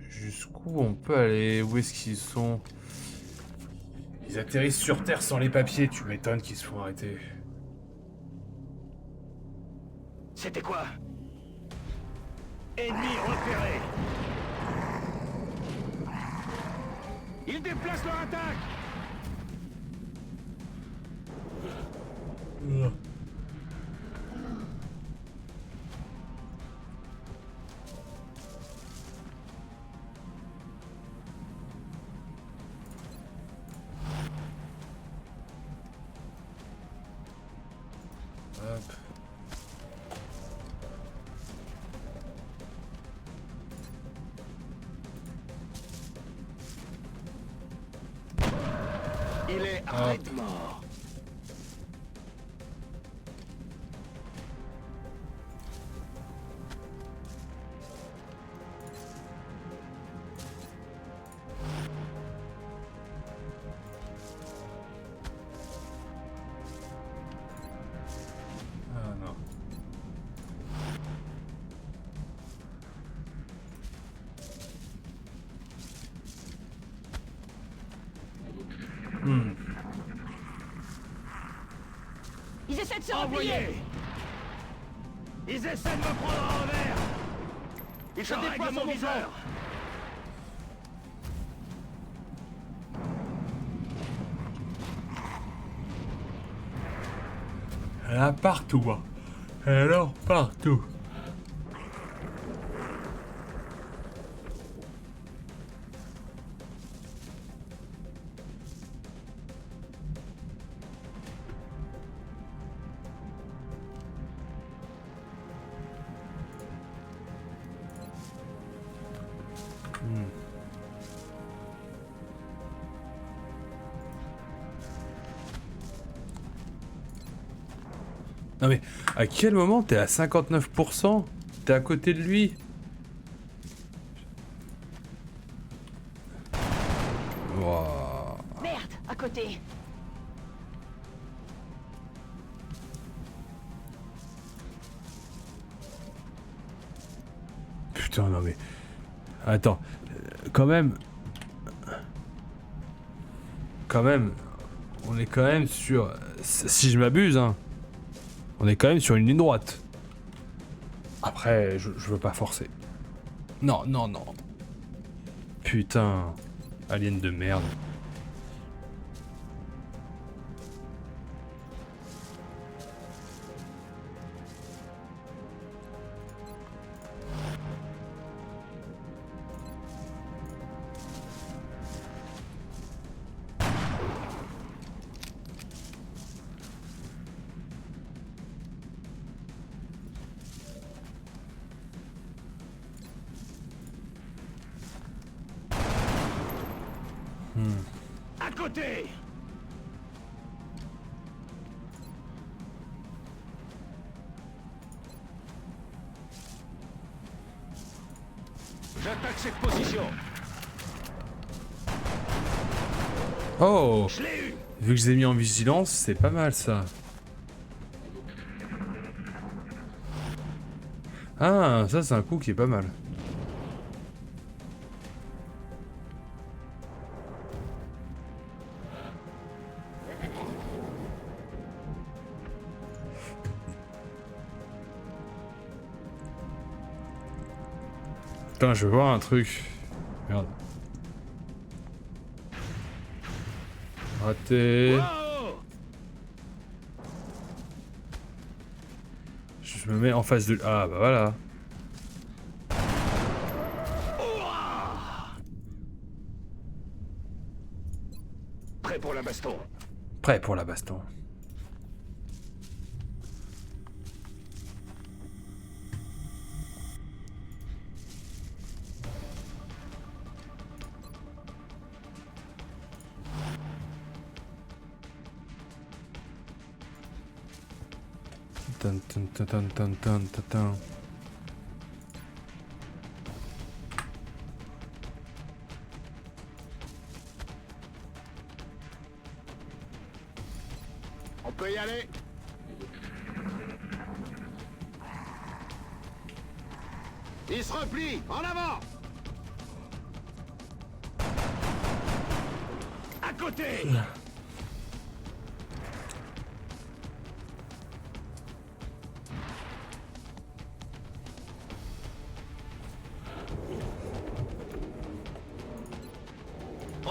Jusqu'où on peut aller? Où est-ce qu'ils sont? Ils atterrissent sur Terre sans les papiers, tu m'étonnes qu'ils se font arrêter. C'était quoi? Ennemi repéré. Ils déplacent leur attaque. Hop. Il est arrête mort. Ah non. Ils essaient de se replier. Envoyés. Ils essaient de me prendre en revers. Il se déploie mon viseur. Elle a partout, hein. Elle a partout. Non mais, à quel moment t'es à 59%? T'es à côté de lui? Wouah. Merde, à côté. Putain, non mais... Attends, quand même... On est quand même sur... Si je m'abuse, hein. On est quand même sur une ligne droite. Après, je veux pas forcer. Non, non, non. Putain. Alien de merde. À côté. J'attaque cette position. Oh! Je l'ai eu. Vu que je les ai mis en vigilance, c'est pas mal ça. Ah, ça c'est un coup qui est pas mal. Putain, je veux voir un truc. Merde. Raté. Wow. Je me mets en face de... Ah bah voilà. Prêt pour la baston. Prêt pour la baston. Tan, tan, tan, tan, tan, tan, tan, tan. On peut y aller. Il se replie. En avant. À côté.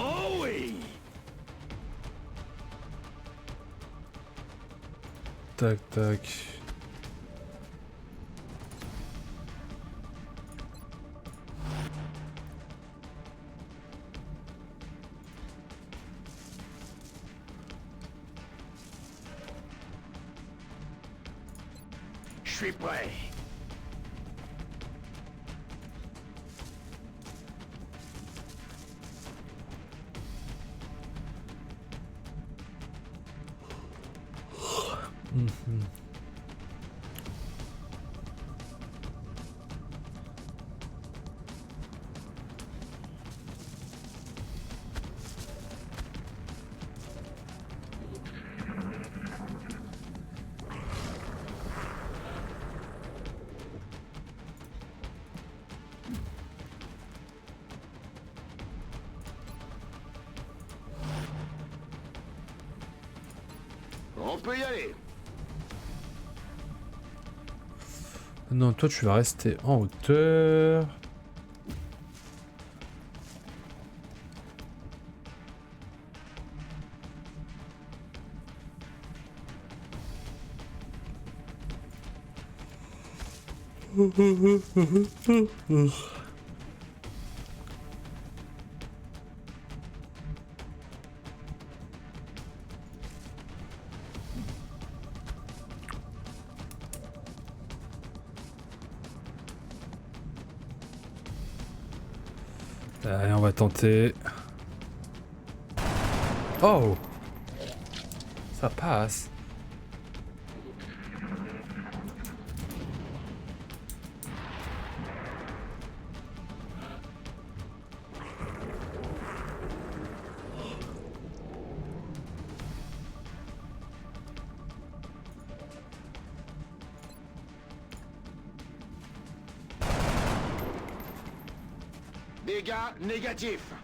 Oh oui. Tac, tac. Je suis prêt. On peut y aller. Non, toi tu vas rester en hauteur. Allez, on va tenter. Oh! Ça passe. Dégâts négatifs.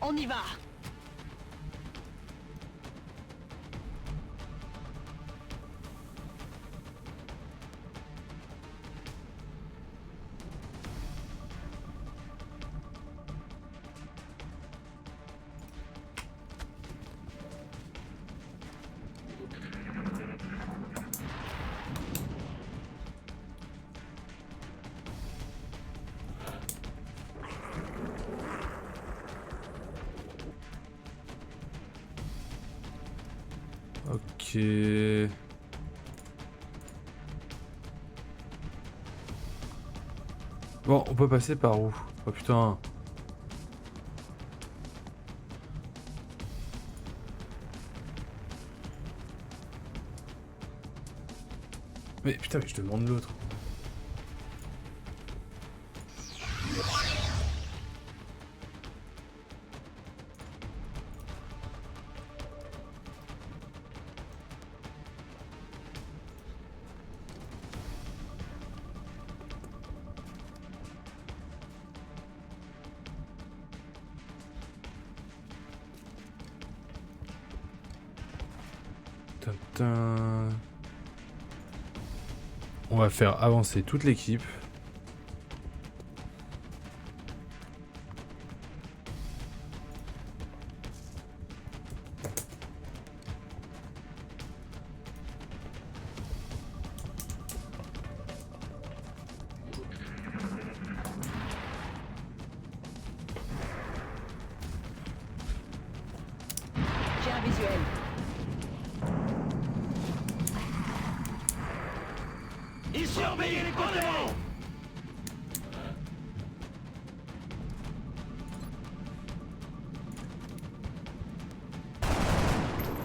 On y va. Ok. Bon, on peut passer par où? Oh putain. Mais putain, mais je demande l'autre. Tintin. On va faire avancer toute l'équipe. J'ai un visuel. Ils surveillent les côtés.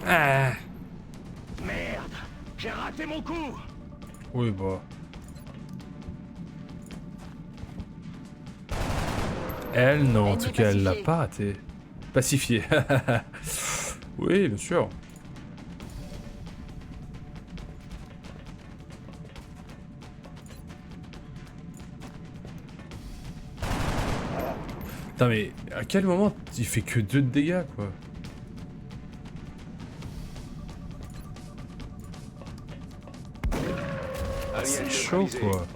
Ah. Merde, j'ai raté mon coup. Oui, bah. Elle, non, en tout cas, elle l'a pas raté. Pacifié. Oui, bien sûr. Putain, mais à quel moment il fait que 2 de dégâts, quoi? C'est chaud, quoi.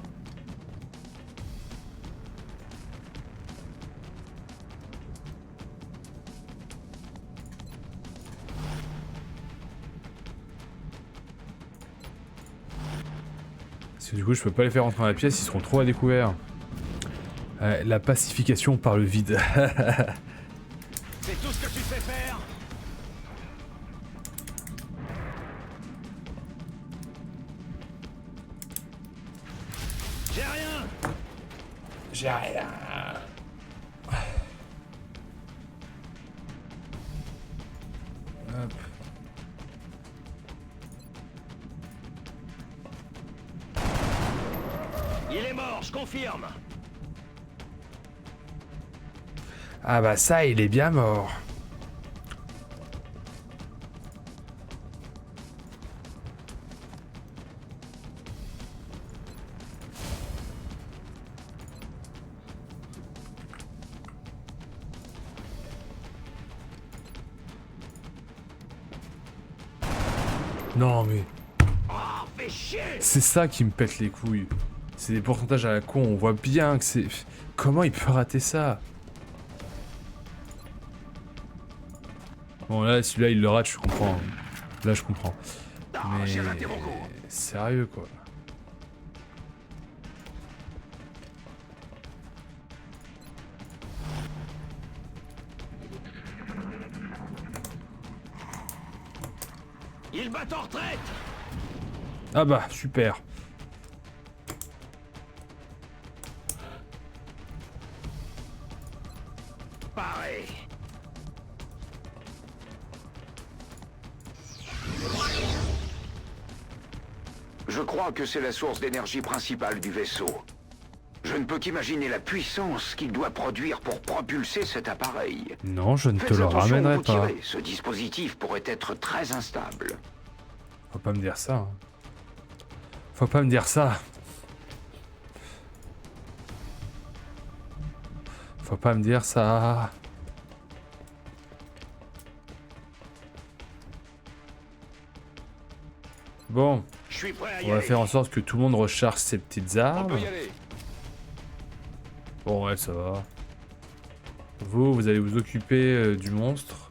Parce que du coup, je peux pas les faire rentrer dans la pièce, ils seront trop à découvert. La pacification par le vide. C'est tout ce que tu sais faire. J'ai rien. J'ai rien. Hop. confirme. Ah bah ça, il est bien mort. Non mais... C'est ça qui me pète les couilles. C'est des pourcentages à la con, on voit bien que c'est... Comment il peut rater ça? Bon là, celui-là il le rate, je comprends. Là je comprends. Mais... Sérieux quoi. Ils battent en retraite. Ah bah, super. Pareil. Je crois que c'est la source d'énergie principale du vaisseau. Je ne peux qu'imaginer la puissance qu'il doit produire pour propulser cet appareil. Non, je ne te Faites le attention où ramènerai vous pas. tirez. Ce dispositif pourrait être très instable. Faut pas me dire ça. Hein. Faut pas me dire ça. Faut pas me dire ça. Bon, Je suis prêt à y on va aller. faire en sorte que tout le monde recharge ses petites On armes. peut y aller. Bon, ouais, ça va. Vous allez vous occuper du monstre.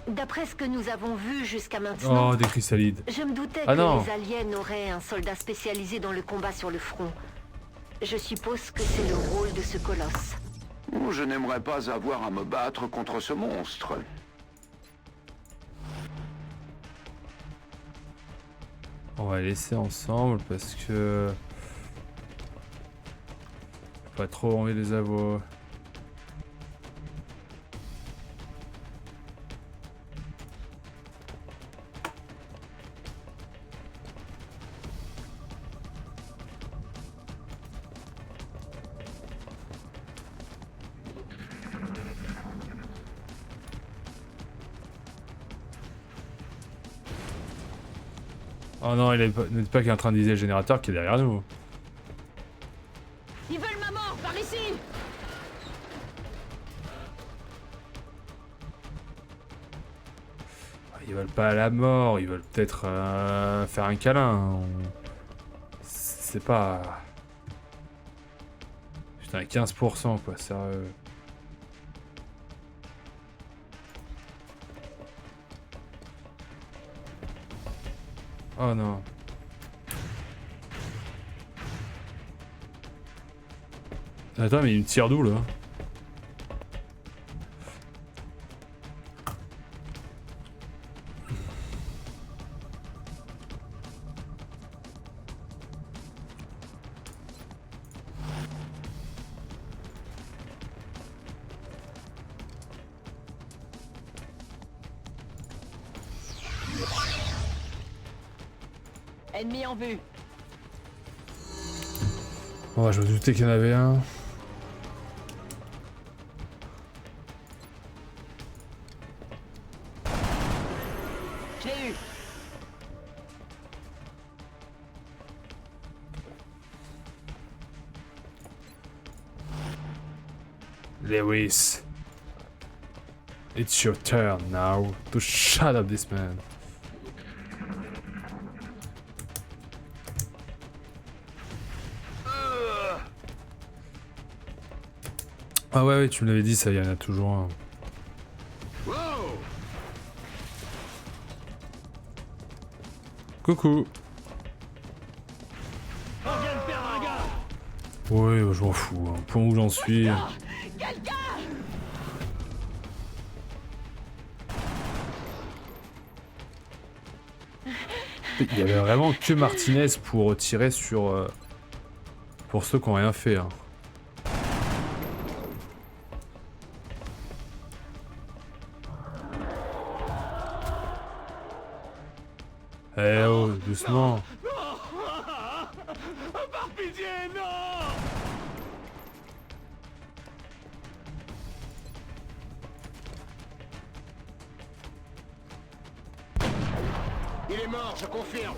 D'après ce que nous avons vu jusqu'à maintenant, Oh, des chrysalides. je me doutais Ah que non. les aliens auraient un soldat spécialisé dans le combat sur le front. Je suppose que c'est le rôle de ce colosse. Je n'aimerais pas avoir à me battre contre ce monstre. On va les laisser ensemble parce que... J'ai pas trop envie de les avoir. Oh non, il n'est pas qu'il est en train de viser le générateur qui est derrière nous. Ils veulent ma mort, par ici. Ils veulent pas la mort, ils veulent peut-être faire un câlin. C'est pas... Putain, 15% quoi, sérieux. Oh non. Attends, mais il me tire d'où là? Ennemi en vue. Oh, je me doutais qu'il y en avait un. Je l'ai eu. Lewis. It's your turn now to shut up this man. Ah ouais, tu me l'avais dit, ça, il y en a toujours un. Wow. Coucou. On vient de perdre un gars. Ouais, je m'en fous. Hein. Point où j'en suis. Quelqu'un! Il y avait vraiment que Martinez pour tirer sur... pour ceux qui ont rien fait. Hein. Eh oh, doucement. Par pitié, non! Il est mort, je confirme.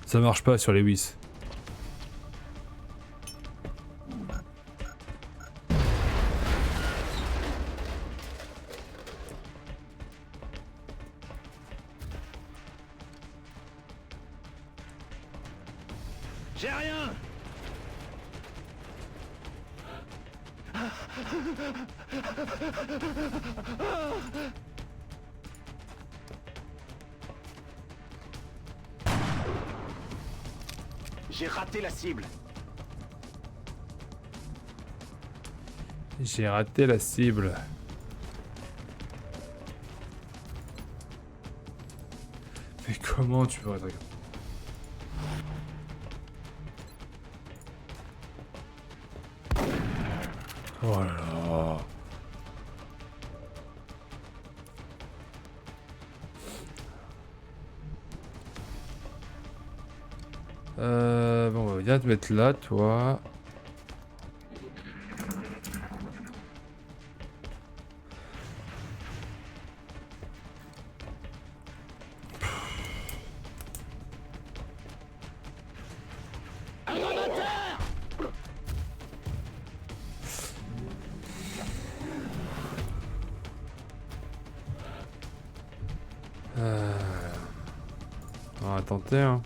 Ça marche pas sur les Whis. J'ai rien! J'ai raté la cible. J'ai raté la cible. Mais comment tu peux rater? Oh là là. Bon, on va bien te mettre là, toi. On va tenter, hein.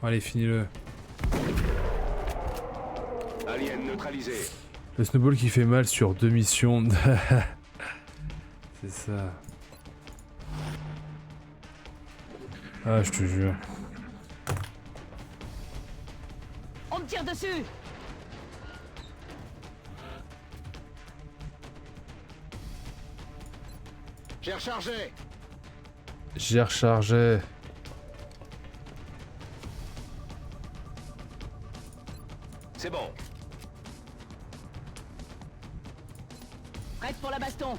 Allez, finis-le. Alien neutralisé. Le snowball qui fait mal sur 2 missions. C'est ça. Ah, je te jure. On me tire dessus! J'ai rechargé. J'ai rechargé. C'est bon. Prête pour la baston!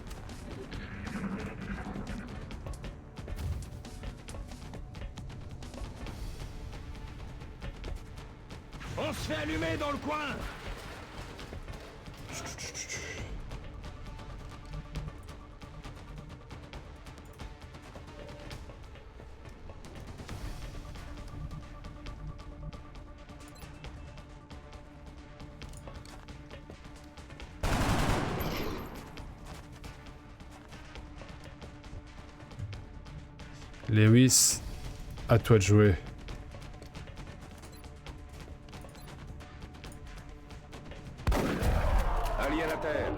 On se fait allumer dans le coin! Lewis, à toi de jouer. Alien à terre.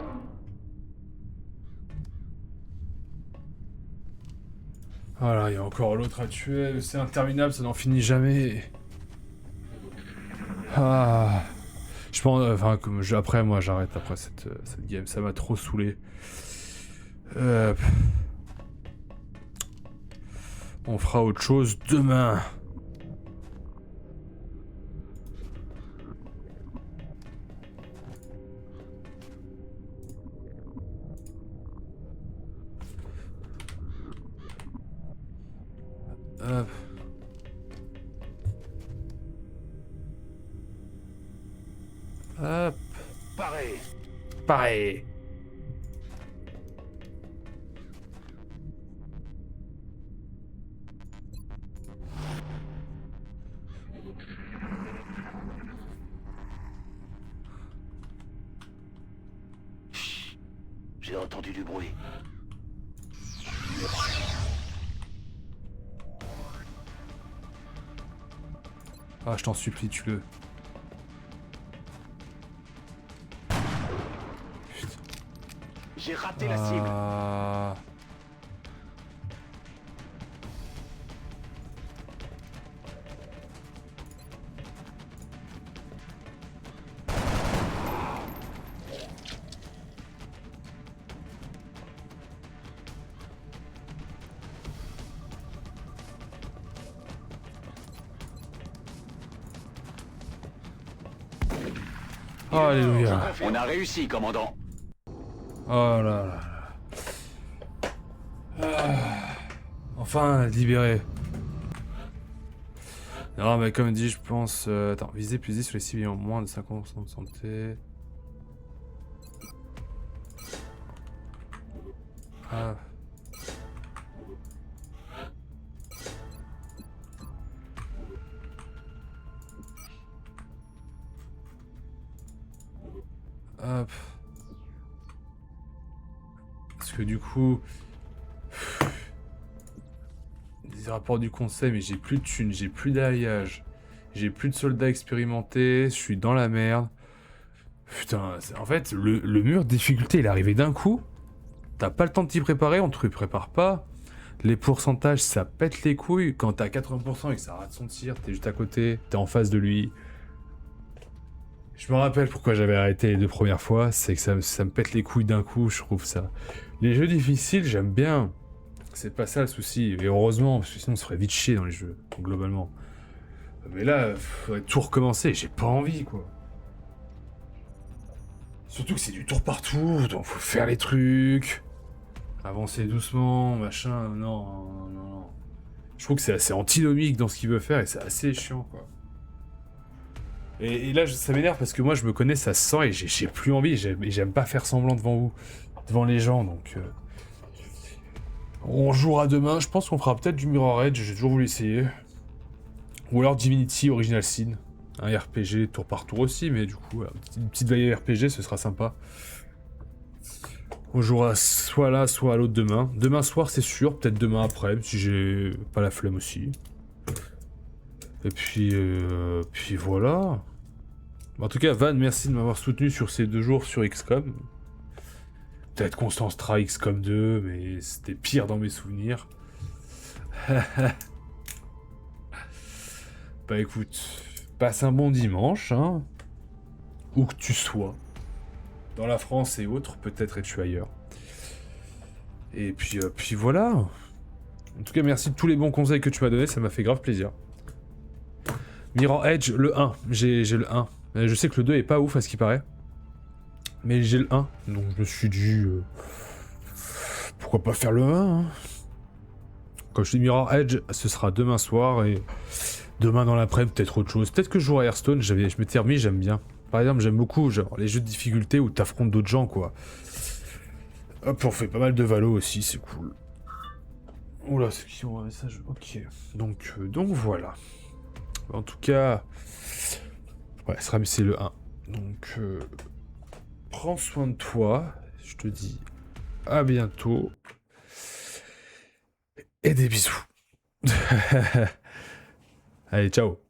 Voilà, il y a encore l'autre à tuer. C'est interminable, ça n'en finit jamais. Ah. Je pense, enfin, après, moi, j'arrête après cette game. Ça m'a trop saoulé. On fera autre chose demain. Hop. Hop. Pareil. Pareil. J'ai entendu du bruit. Ah, je t'en supplie, tue-le. Putain. J'ai raté la cible. Ah. Oh, alléluia. On a réussi, commandant. Oh là là là. Ah. Enfin, libéré. Non, mais comme dit, je pense... Attends, viser plus 10 sur les cibles ayant moins de 50% de santé. Ah. Hop. Parce que du coup... Des rapports du conseil, mais j'ai plus de thunes, j'ai plus d'alliage. J'ai plus de soldats expérimentés, je suis dans la merde. Putain, en fait, le mur de difficulté, il est arrivé d'un coup. T'as pas le temps de t'y préparer, on te prépare pas. Les pourcentages, ça pète les couilles. Quand t'as 80% et que ça rate son tir, t'es juste à côté, t'es en face de lui. Je me rappelle pourquoi j'avais arrêté les 2 premières fois, c'est que ça me pète les couilles d'un coup, je trouve ça. Les jeux difficiles, j'aime bien. C'est pas ça le souci, et heureusement, parce que sinon on se ferait vite chier dans les jeux, globalement. Mais là, faudrait tout recommencer, j'ai pas envie, quoi. Surtout que c'est du tour par tour, donc faut faire les trucs. Avancer doucement, machin, non. Je trouve que c'est assez antinomique dans ce qu'il veut faire, et c'est assez chiant, quoi. Et là, ça m'énerve parce que moi, je me connais, ça se sent, et j'ai plus envie, j'aime pas faire semblant devant vous, devant les gens, donc... On jouera demain, je pense qu'on fera peut-être du Mirror Edge, j'ai toujours voulu essayer. Ou alors Divinity Original Sin, un RPG tour par tour aussi, mais du coup, une petite veille RPG, ce sera sympa. On jouera soit là, soit à l'autre demain. Demain soir, c'est sûr, peut-être demain après, si j'ai pas la flemme aussi. Et puis voilà. En tout cas, Van, merci de m'avoir soutenu sur ces 2 jours sur XCOM. Peut-être Constance Tra XCOM 2, mais c'était pire dans mes souvenirs. Bah écoute, passe un bon dimanche, hein. Où que tu sois. Dans la France et autres, peut-être es-tu ailleurs. Et puis voilà. En tout cas, merci de tous les bons conseils que tu m'as donnés, ça m'a fait grave plaisir. Mirror Edge, le 1, j'ai le 1. Je sais que le 2 est pas ouf à ce qui paraît. Mais j'ai le 1, donc je me suis dit... pourquoi pas faire le 1, hein. Quand je dis Mirror Edge, ce sera demain soir, et demain dans l'après-midi, peut-être autre chose. Peut-être que je jouerai à Hearthstone, je m'étais remis, j'aime bien. Par exemple, j'aime beaucoup genre, les jeux de difficulté où t'affrontes d'autres gens, quoi. Hop, on fait pas mal de valo aussi, c'est cool. Oula, c'est qui ont un message. Ok, donc voilà. En tout cas... Ouais, c'est le 1. Donc... Prends soin de toi, je te dis à bientôt et des bisous. Allez, ciao.